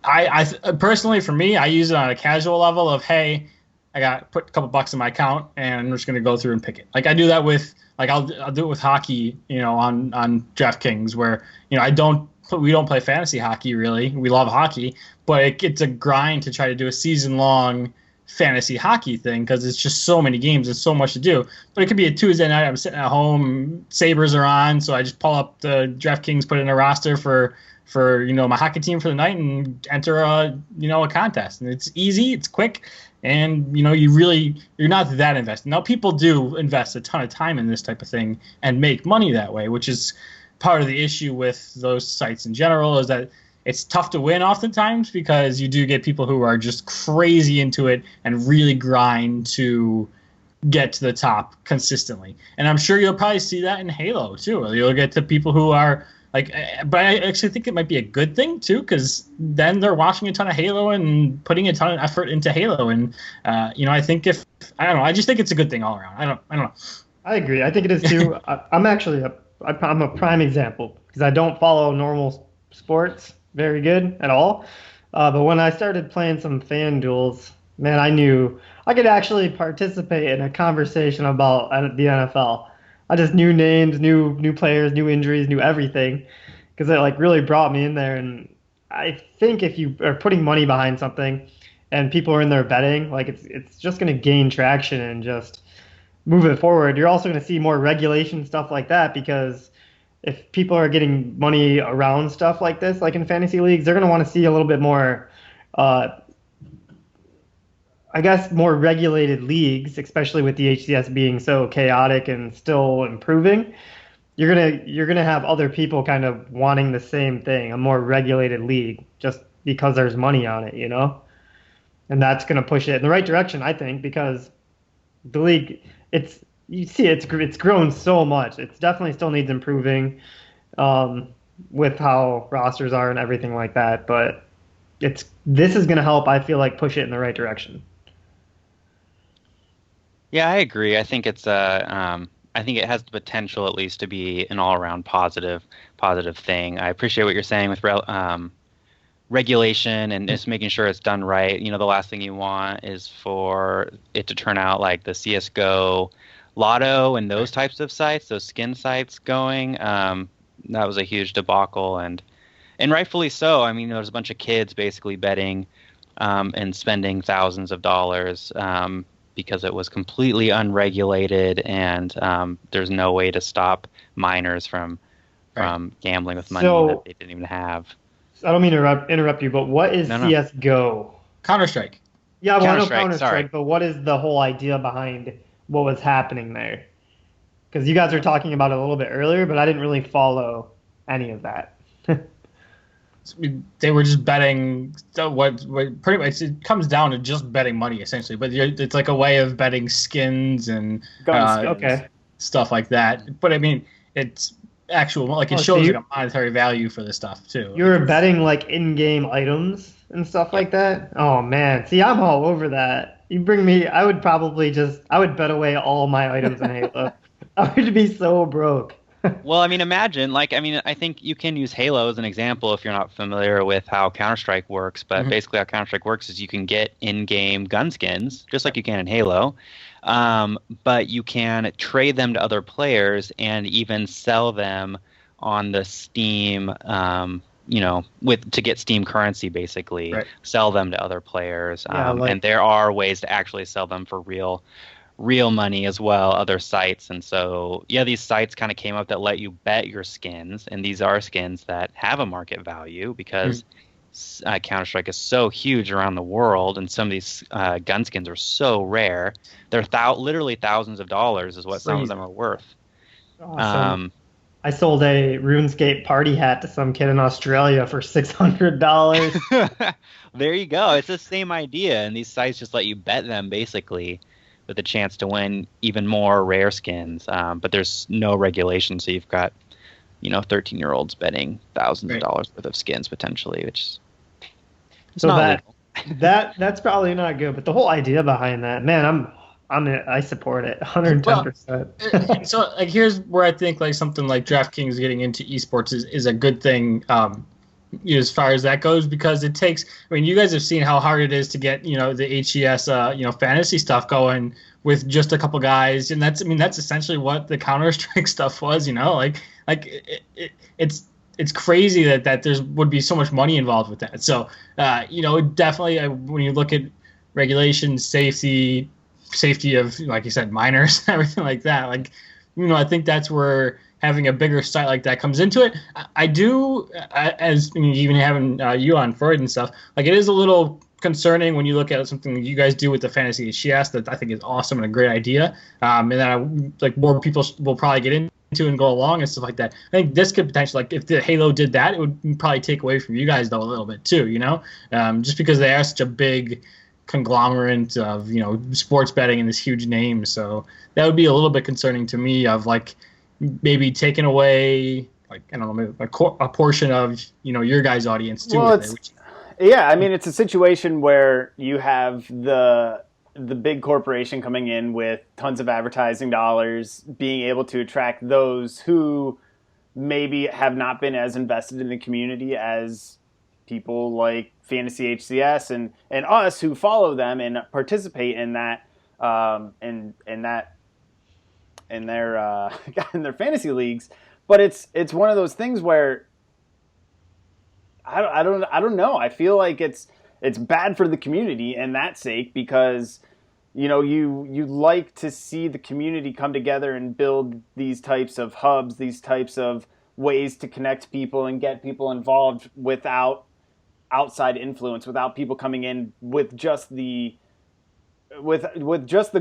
I personally, for me, I use it on a casual level of, hey, I got put a couple bucks in my account, and I'm just going to go through and pick it. Like, I do that with, like, I'll do it with hockey, you know, on DraftKings, where, you know, we don't play fantasy hockey really. We love hockey, but it's a grind to try to do a season-long fantasy hockey thing because it's just so many games and so much to do. But it could be a Tuesday night. I'm sitting at home, Sabres are on, so I just pull up the DraftKings, put in a roster for you know, my hockey team for the night, and enter a contest. And it's easy, it's quick, and you know, you're not that invested. Now, people do invest a ton of time in this type of thing and make money that way, which is part of the issue with those sites in general, is that it's tough to win oftentimes because you do get people who are just crazy into it and really grind to get to the top consistently. And I'm sure you'll probably see that in Halo too. You'll get to people who are But I actually think it might be a good thing too, because then they're watching a ton of Halo and putting a ton of effort into Halo, and I think I just think it's a good thing all around. I don't know. I agree. I think it is too. I'm actually I'm a prime example because I don't follow normal sports very good at all. But when I started playing some FanDuels, man, I knew I could actually participate in a conversation about the NFL. I just knew names, knew players, knew injuries, knew everything, because it like really brought me in there. And I think if you are putting money behind something, and people are in there betting, like it's just going to gain traction and just move it forward. You're also going to see more regulation stuff like that, because if people are getting money around stuff like this, like in fantasy leagues, they're going to want to see a little bit more, I guess, more regulated leagues, especially with the HCS being so chaotic and still improving. You're gonna have other people kind of wanting the same thing, a more regulated league, just because there's money on it, and that's gonna push it in the right direction, I think, because the league, it's grown so much. It definitely still needs improving with how rosters are and everything like that, but this is gonna help, I feel like, push it in the right direction. Yeah, I agree. I think it's I think it has the potential, at least, to be an all-around positive thing. I appreciate what you're saying with regulation and just making sure it's done right. The last thing you want is for it to turn out like the CS:GO Lotto and those types of sites, those skin sites going. That was a huge debacle, and rightfully so. I mean, there's a bunch of kids basically betting and spending thousands of dollars because it was completely unregulated, and there's no way to stop minors from gambling with money that they didn't even have. I don't mean to interrupt you, but what is CS:GO? Counter-Strike. Yeah, well, I know Counter-Strike, but what is the whole idea behind what was happening there? Because you guys were talking about it a little bit earlier, but I didn't really follow any of that. They were just betting. What pretty much it comes down to just betting money, essentially. But it's like a way of betting skins and stuff like that. But I mean, it's actual, like, it shows like a monetary value for this stuff too. You're betting like in-game items and stuff like that. Oh man, see, I'm all over that. You bring me, I would bet away all my items in Halo. I would be so broke. Well, I mean, imagine, I think you can use Halo as an example if you're not familiar with how Counter-Strike works, but basically how Counter-Strike works is you can get in-game gun skins, just like you can in Halo, but you can trade them to other players and even sell them on the Steam, to get Steam currency, basically. Right. Sell them to other players, and there are ways to actually sell them for real money as well, other sites. And so these sites kind of came up that let you bet your skins, and these are skins that have a market value because Counter-Strike is so huge around the world, and some of these gun skins are so rare. They're literally thousands of dollars is what some of them are worth. Awesome. I sold a RuneScape party hat to some kid in Australia for $600. There you go. It's the same idea, and these sites just let you bet them, basically, with a chance to win even more rare skins. But there's no regulation, so you've got 13-year-olds betting thousands of dollars worth of skins potentially, which is not legal. That's probably not good. But the whole idea behind that, man, I support it 110%. Well, so like here's where I think like something like DraftKings getting into esports is a good thing. As far as that goes, because it takes, I mean, you guys have seen how hard it is to get, the HCS, fantasy stuff going with just a couple guys. And that's essentially what the Counter-Strike stuff was, it's crazy that there would be so much money involved with that. So, definitely when you look at regulation, safety of, like you said, minors, everything like that, I think that's where having a bigger site like that comes into it. I do, even having you on Freud and stuff, it is a little concerning when you look at something that you guys do with the Fantasy HCS that I think is awesome and a great idea, and that more people will probably get into and go along and stuff like that. I think this could potentially, if the Halo did that, it would probably take away from you guys though a little bit too, just because they are such a big conglomerate of sports betting and this huge name. So that would be a little bit concerning to me of maybe taking away like I don't know, maybe a portion of your guys' audience too. Well, yeah, I mean, it's a situation where you have the big corporation coming in with tons of advertising dollars, being able to attract those who maybe have not been as invested in the community as people like Fantasy HCS and us who follow them and participate in that in their in their fantasy leagues. But it's one of those things where I don't know. I feel like it's bad for the community in that sake, because you like to see the community come together and build these types of hubs, these types of ways to connect people and get people involved without outside influence, without people coming in with just the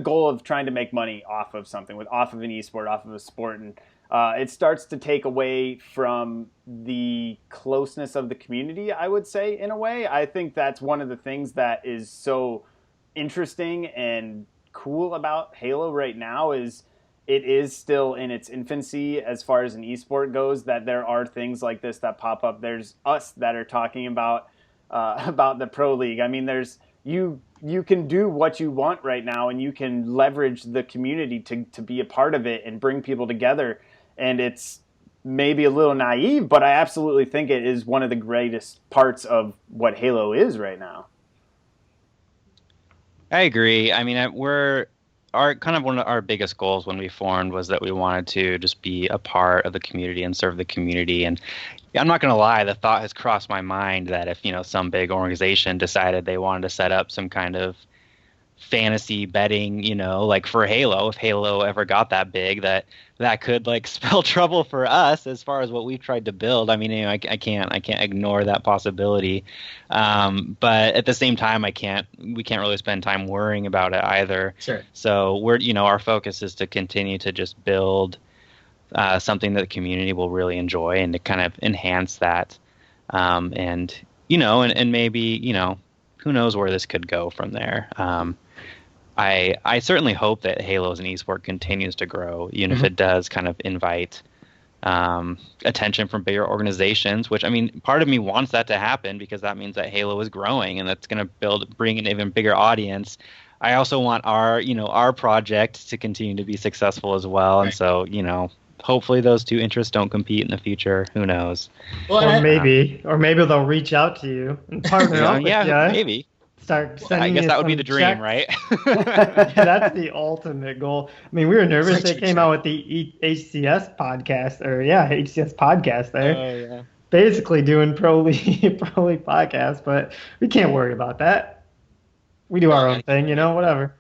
goal of trying to make money off of something, off of an esport, off of a sport. And it starts to take away from the closeness of the community, I would say, in a way. I think that's one of the things that is so interesting and cool about Halo right now is it is still in its infancy as far as an esport goes, that there are things like this that pop up. There's us that are talking about the Pro League. I mean, there's you can do what you want right now, and you can leverage the community to be a part of it and bring people together. And it's maybe a little naive, but I absolutely think it is one of the greatest parts of what Halo is right now. I agree. I mean, one of our biggest goals when we formed was that we wanted to just be a part of the community and serve the community. And I'm not going to lie, the thought has crossed my mind that if some big organization decided they wanted to set up some kind of fantasy betting, like for Halo, if Halo ever got that big, that could like spell trouble for us as far as what we've tried to build. I mean, I can't ignore that possibility. But at the same time, we can't really spend time worrying about it either. Sure. So our focus is to continue to just build something that the community will really enjoy and to kind of enhance that. And maybe, who knows where this could go from there. I certainly hope that Halo as an esport continues to grow, even if it does kind of invite attention from bigger organizations, which, I mean, part of me wants that to happen because that means that Halo is growing and that's going to bring an even bigger audience. I also want our project to continue to be successful as well. Right. And so, hopefully those two interests don't compete in the future. Who knows? Well, or maybe they'll reach out to you and partner up with you. Maybe. Start sending I guess that would be the dream, checks. Right? Yeah, that's the ultimate goal. I mean, we were nervous they came out with the HCS podcast, HCS podcast there. Oh, yeah. Basically doing Pro League podcast, but we can't worry about that. We do our own thing, whatever.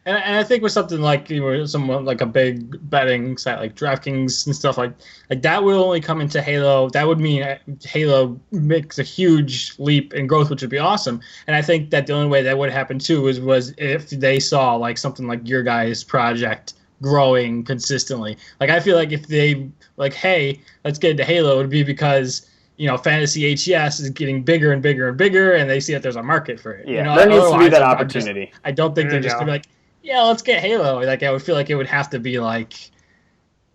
And I think with something like someone like a big betting site like DraftKings and stuff like that will only come into Halo. That would mean Halo makes a huge leap in growth, which would be awesome. And I think that the only way that would happen too was if they saw like something like your guys' project growing consistently. Like I feel like if they like, hey, let's get into Halo, it would be because Fantasy HCS is getting bigger and bigger and bigger, and they see that there's a market for it. Yeah, there needs to be that opportunity. I don't think they're just going to be like, yeah, let's get Halo. Like I would feel like it would have to be like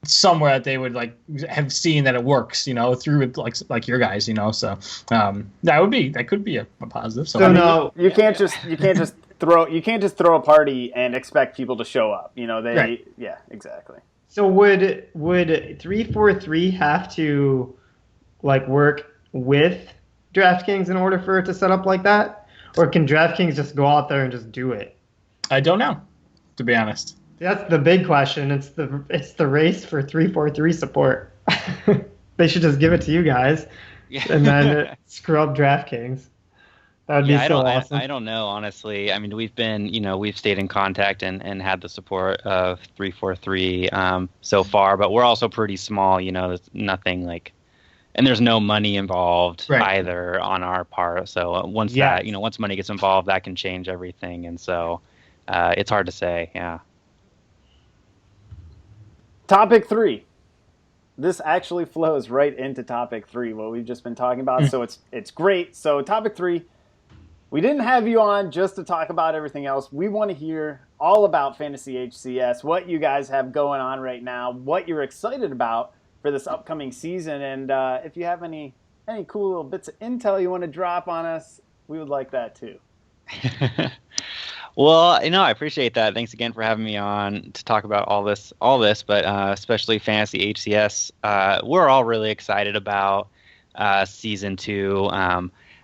somewhere that they would like have seen that it works, through like your guys, So that could be a positive. So no, you can't just throw a party and expect people to show up. Right. Yeah, exactly. So would 343 have to like work with DraftKings in order for it to set up like that, or can DraftKings just go out there and just do it? I don't know, to be honest. That's the big question. It's the race for 343 support. They should just give it to you guys, and then scrub DraftKings. That would be so awesome. I don't know, honestly. I mean, we've stayed in contact and had the support of 343 so far, but we're also pretty small. There's nothing like. And there's no money involved either on our part. So once money gets involved, that can change everything. And so it's hard to say. Yeah. Topic 3. This actually flows right into topic 3, what we've just been talking about. So it's great. So topic 3, we didn't have you on just to talk about everything else. We want to hear all about Fantasy HCS, what you guys have going on right now, what you're excited about for for this upcoming season. And if you have any cool little bits of intel you want to drop on us, we would like that too. Well, I appreciate that. Thanks again for having me on to talk about all this, but especially Fantasy HCS. We're all really excited about season 2.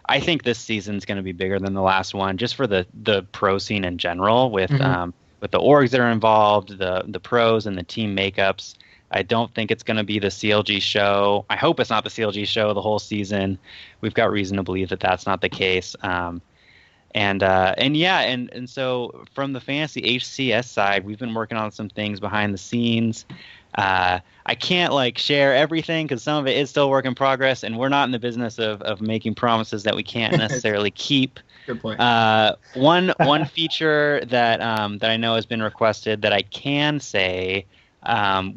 I think this season's going to be bigger than the last one, just for the pro scene in general, with the orgs that are involved, the pros and the team makeups. I don't think it's going to be the CLG show. I hope it's not the CLG show the whole season. We've got reason to believe that that's not the case. And so from the Fantasy HCS side, we've been working on some things behind the scenes. I can't share everything because some of it is still work in progress, and we're not in the business of making promises that we can't necessarily keep. Good point. One feature that I know has been requested that I can say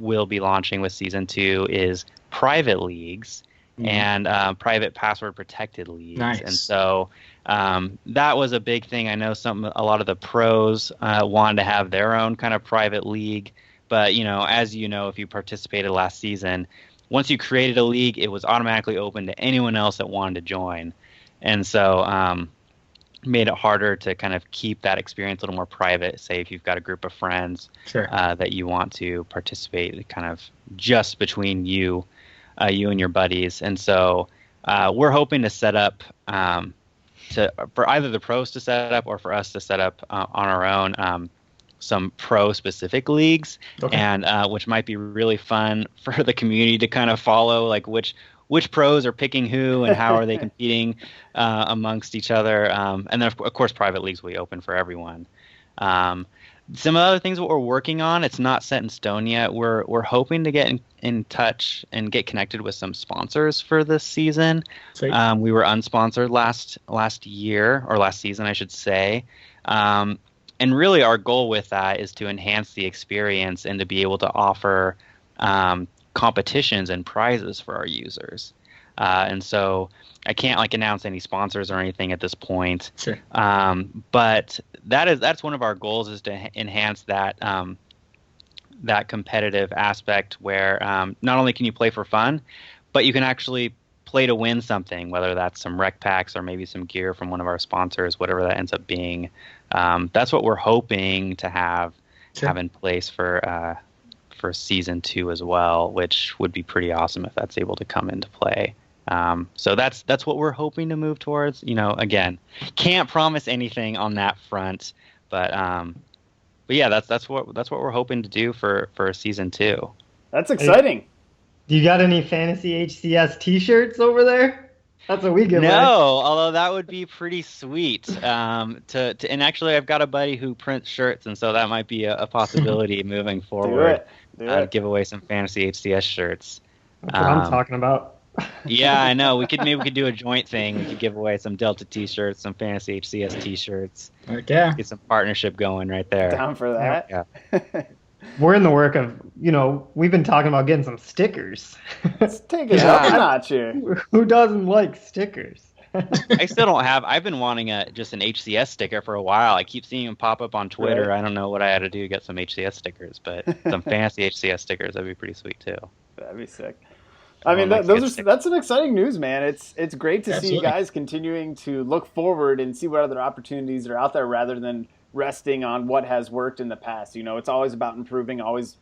will be launching with season 2 is private leagues and private password protected leagues. Nice. And so that was a big thing. I know a lot of the pros wanted to have their own kind of private league. But, as you know, if you participated last season, once you created a league, it was automatically open to anyone else that wanted to join. And so made it harder to kind of keep that experience a little more private. Say if you've got a group of friends that you want to participate kind of just between you and your buddies. And so we're hoping to set up for either the pros to set up or for us to set up on our own some pro-specific leagues, and which might be really fun for the community to kind of follow, which pros are picking who and how are they competing amongst each other. And then, of course, private leagues will be open for everyone. Some other things that we're working on, it's not set in stone yet. We're hoping to get in touch and get connected with some sponsors for this season. We were unsponsored last season, I should say. And really our goal with that is to enhance the experience and to be able to offer competitions and prizes for our users. And so I can't announce any sponsors or anything at this point. Sure. But that's one of our goals, is to enhance that that competitive aspect where not only can you play for fun, but you can actually play to win something, whether that's some rec packs or maybe some gear from one of our sponsors, whatever that ends up being. That's what we're hoping to have in place for season 2 as well, which would be pretty awesome if that's able to come into play. So that's what we're hoping to move towards. Again, can't promise anything on that front, but yeah, that's what we're hoping to do for season 2. That's exciting. Hey, do you got any Fantasy HCS t-shirts over there? That's what we give away. No, although that would be pretty sweet. And actually, I've got a buddy who prints shirts, and so that might be a possibility moving forward. Do it. Give away some Fantasy HCS shirts. That's what I'm talking about. Yeah, I know. We could do a joint thing. We could give away some Delta t-shirts, some Fantasy HCS t-shirts. Yeah. Get some partnership going right there. Down for that. Yeah. We're in the work of, we've been talking about getting some stickers. Let's take it up a notch here. Who doesn't like stickers? I still don't have. I've been wanting just an HCS sticker for a while. I keep seeing them pop up on Twitter. Right. I don't know what I had to do to get some HCS stickers, but some Fantasy HCS stickers, that'd be pretty sweet too. That'd be sick. I mean, that's some exciting news, man. It's great to see you guys continuing to look forward and see what other opportunities are out there rather than resting on what has worked in the past. It's always about improving, always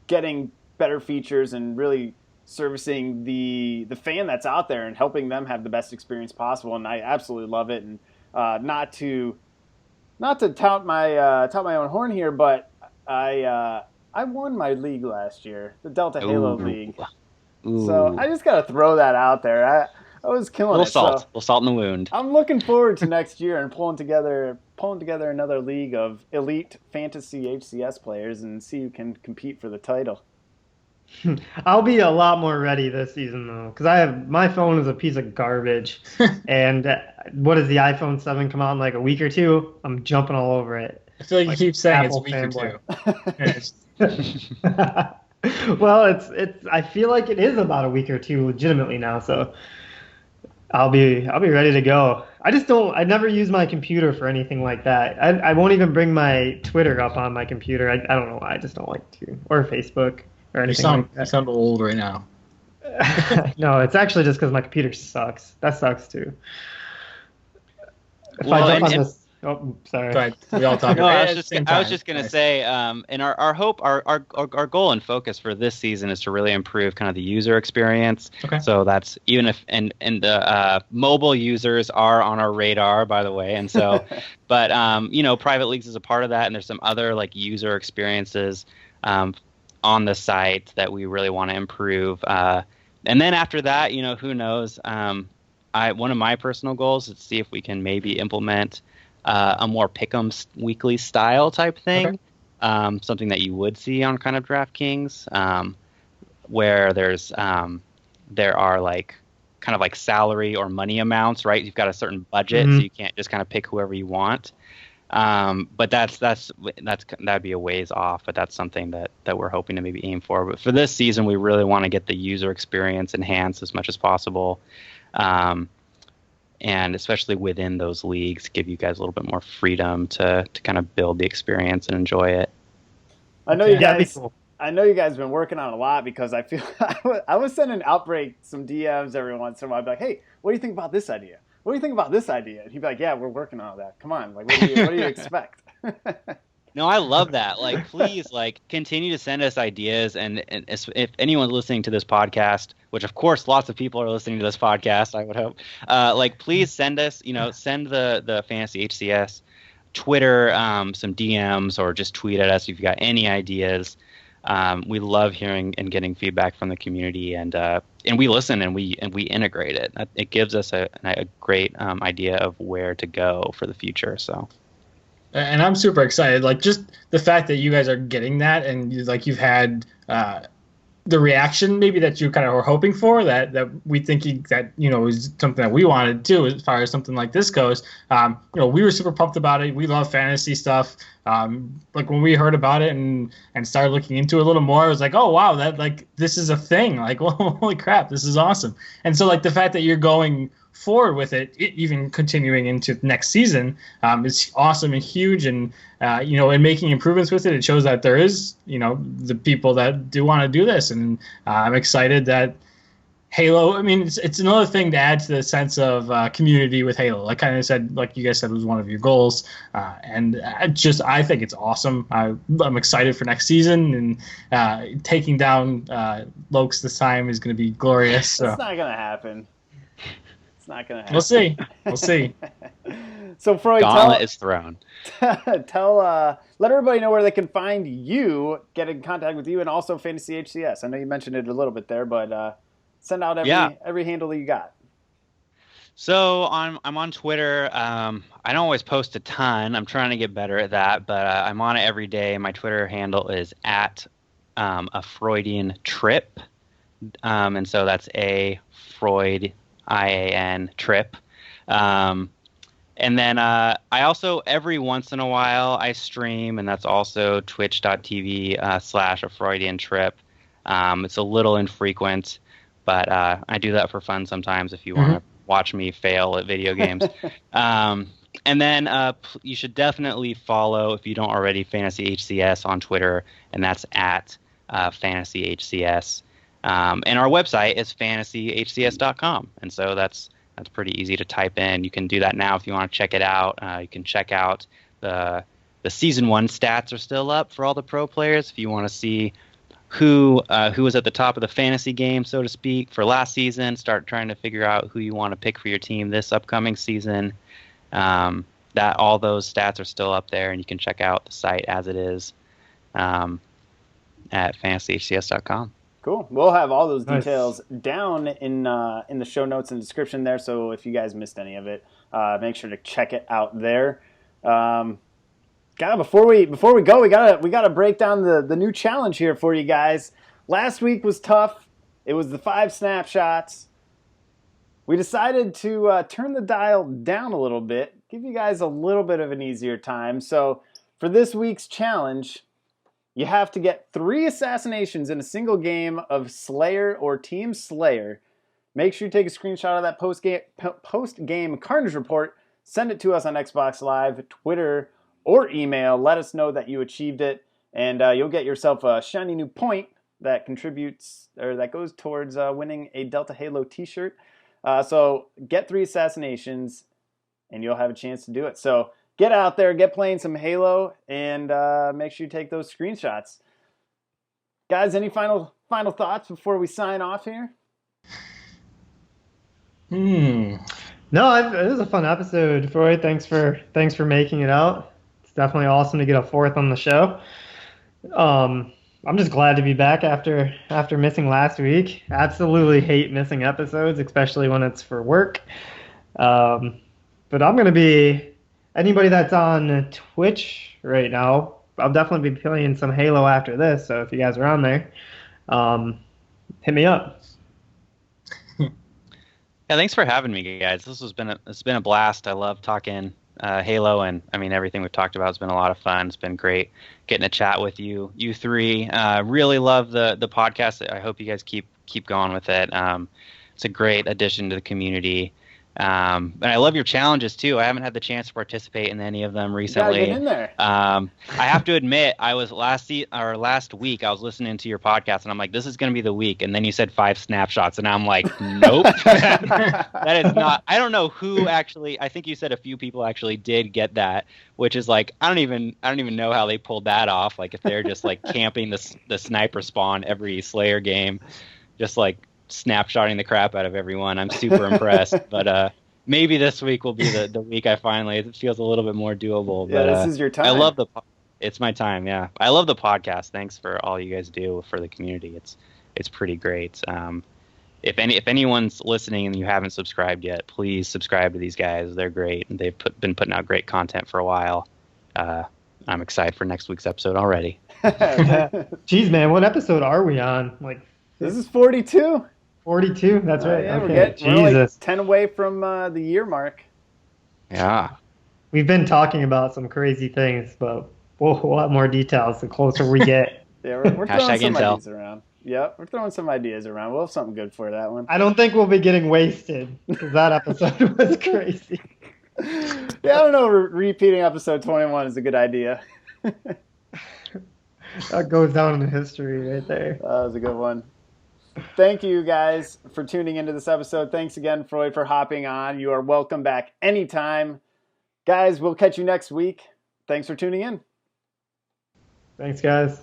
getting better features, and really servicing the fan that's out there and helping them have the best experience possible. And I absolutely love it. And not to tout my own horn here, but I won my league last year, the DeltaHalo League. Ooh. So I just got to throw that out there. I was killing it. A little salt in the wound. I'm looking forward to next year and pulling together another league of elite Fantasy HCS players and see who can compete for the title. I'll be a lot more ready this season though, because my phone is a piece of garbage. And what does the iPhone 7 come out in a week or two? I'm jumping all over it. I feel like you keep saying Apple it's a week or two. Well, it's. I feel like it is about a week or two, legitimately now. So I'll be ready to go. I never use my computer for anything like that. I won't even bring my Twitter up on my computer. I don't know why. I just don't like to, or Facebook or anything like that. You sound old right now. No, it's actually just because my computer sucks. That sucks too. If Well, I jump and- on this, oh, sorry. Go ahead. We all talk No, about I it. was just gonna say, and our hope, our goal and focus for this season is to really improve kind of the user experience. Okay. So that's even if and the mobile users are on our radar, by the way, and so, but private leagues is a part of that, and there's some other like user experiences on the site that we really want to improve. And then after that, who knows? One of my personal goals is to see if we can maybe implement a more pick'em weekly style type thing, something that you would see on kind of DraftKings, where there are like kind of like salary or money amounts, right? You've got a certain budget, so you can't just kind of pick whoever you want. But that'd be a ways off, but that's something that we're hoping to maybe aim for. But for this season, we really want to get the user experience enhanced as much as possible. And especially within those leagues, give you guys a little bit more freedom to kind of build the experience and enjoy it. I know you that'd be guys. cool. I know you guys have been working on it a lot because I feel I was sending Outbreak some DMs every once in a while. I'd be like, "Hey, what do you think about this idea? What do you think about this idea?" And he'd be like, "Yeah, we're working on that. Come on, like, what do you expect?" No, I love that. Like, please, like, continue to send us ideas. And if anyone's listening to this podcast, which of course lots of people are listening to this podcast, I would hope, like, please send us, send the Fantasy HCS Twitter some DMs or just tweet at us if you've got any ideas. We love hearing and getting feedback from the community, and we listen and we integrate it. It gives us a great idea of where to go for the future. So. And I'm super excited. Like, just the fact that you guys are getting that, and like you've had the reaction maybe that you kind of were hoping for, that we think that is something that we wanted to do as far as something like this goes. We were super pumped about it. We love fantasy stuff. Like when we heard about it and started looking into it a little more, I was like, oh wow, that like this is a thing. Like, well, holy crap, this is awesome. And so like the fact that you're going forward with it, even continuing into next season, is awesome and huge. And and making improvements with it, it shows that there is the people that do want to do this. And I'm excited that Halo, I mean, it's another thing to add to the sense of community with Halo. Like kind of said, like you guys said, was one of your goals, and I think it's awesome. I'm excited for next season, and taking down Lokes this time is going to be glorious. So. It's not gonna happen. It's not gonna happen. We'll see. So Freud, Gauntlet is thrown. Let everybody know where they can find you, get in contact with you, and also Fantasy HCS. I know you mentioned it a little bit there, but send out every handle that you got. So I'm on Twitter. I don't always post a ton. I'm trying to get better at that, but I'm on it every day. My Twitter handle is at a Freudian trip, and so that's a Freud IAN trip. And then I also every once in a while I stream, and that's also twitch.tv / a Freudian trip. It's a little infrequent, but I do that for fun sometimes if you want to watch me fail at video games. And then you should definitely follow, if you don't already, Fantasy HCS on Twitter, and that's at Fantasy HCS. And our website is fantasyhcs.com, and so that's pretty easy to type in. You can do that now if you want to check it out. You can check out the season 1 stats are still up for all the pro players. If you want to see who was at the top of the fantasy game, so to speak, for last season, start trying to figure out who you want to pick for your team this upcoming season. That all those stats are still up there, and you can check out the site as it is at fantasyhcs.com. Cool. We'll have all those details down in the show notes and description there. So if you guys missed any of it, make sure to check it out there. Before we go, we gotta break down the new challenge here for you guys. Last week was tough. It was the 5 snapshots. We decided to turn the dial down a little bit, give you guys a little bit of an easier time. So for this week's challenge, you have to get 3 assassinations in a single game of Slayer or Team Slayer. Make sure you take a screenshot of that post-game Carnage report. Send it to us on Xbox Live, Twitter, or email. Let us know that you achieved it, and you'll get yourself a shiny new point that contributes or that goes towards winning a DeltaHalo t-shirt. So get 3 assassinations and you'll have a chance to do it. So get out there, get playing some Halo, and make sure you take those screenshots. Guys, any final thoughts before we sign off here? No, it was a fun episode, Freud. Thanks for making it out. It's definitely awesome to get a 4th on the show. I'm just glad to be back after missing last week. Absolutely hate missing episodes, especially when it's for work. But I'm gonna be anybody that's on Twitch right now. I'll definitely be playing some Halo after this. So if you guys are on there, hit me up. Yeah, thanks for having me, guys. It's been a blast. I love talking Halo, and I mean everything we've talked about has been a lot of fun. It's been great getting to chat with you three. Really love the podcast. I hope you guys keep going with it. It's a great addition to the community. And I love your challenges too. I haven't had the chance to participate in any of them recently. You gotta get in there. I have to admit, I was last week I was listening to your podcast and I'm like, this is going to be the week. And then you said 5 snapshots, and I'm like, nope, that is not. I don't know who actually. I think you said a few people actually did get that, which is like I don't even know how they pulled that off. Like if they're just like camping the sniper spawn every Slayer game, just like snapshotting the crap out of everyone. I'm super impressed, but maybe this week will be the week it feels a little bit more doable. But this is your time. I love it's my time. Yeah, I love the podcast. Thanks for all you guys do for the community. It's pretty great. If anyone's listening and you haven't subscribed yet, please subscribe to these guys. They're great, and they've been putting out great content for a while. I'm excited for next week's episode already. Jeez, man, what episode are we on? Like this is 42. 42? That's right. Yeah, okay. we're like 10 away from the year mark. Yeah. We've been talking about some crazy things, but we'll have more details the closer we get. Yeah, we're throwing some Intel. ideas around. Yeah, we're throwing some ideas around. We'll have something good for that one. I don't think we'll be getting wasted because that episode was crazy. Yeah, I don't know. Repeating episode 21 is a good idea. That goes down in history right there. That was a good one. Thank you guys for tuning into this episode. Thanks again, Freud, for hopping on. You are welcome back anytime. Guys, we'll catch you next week. Thanks for tuning in. Thanks, guys.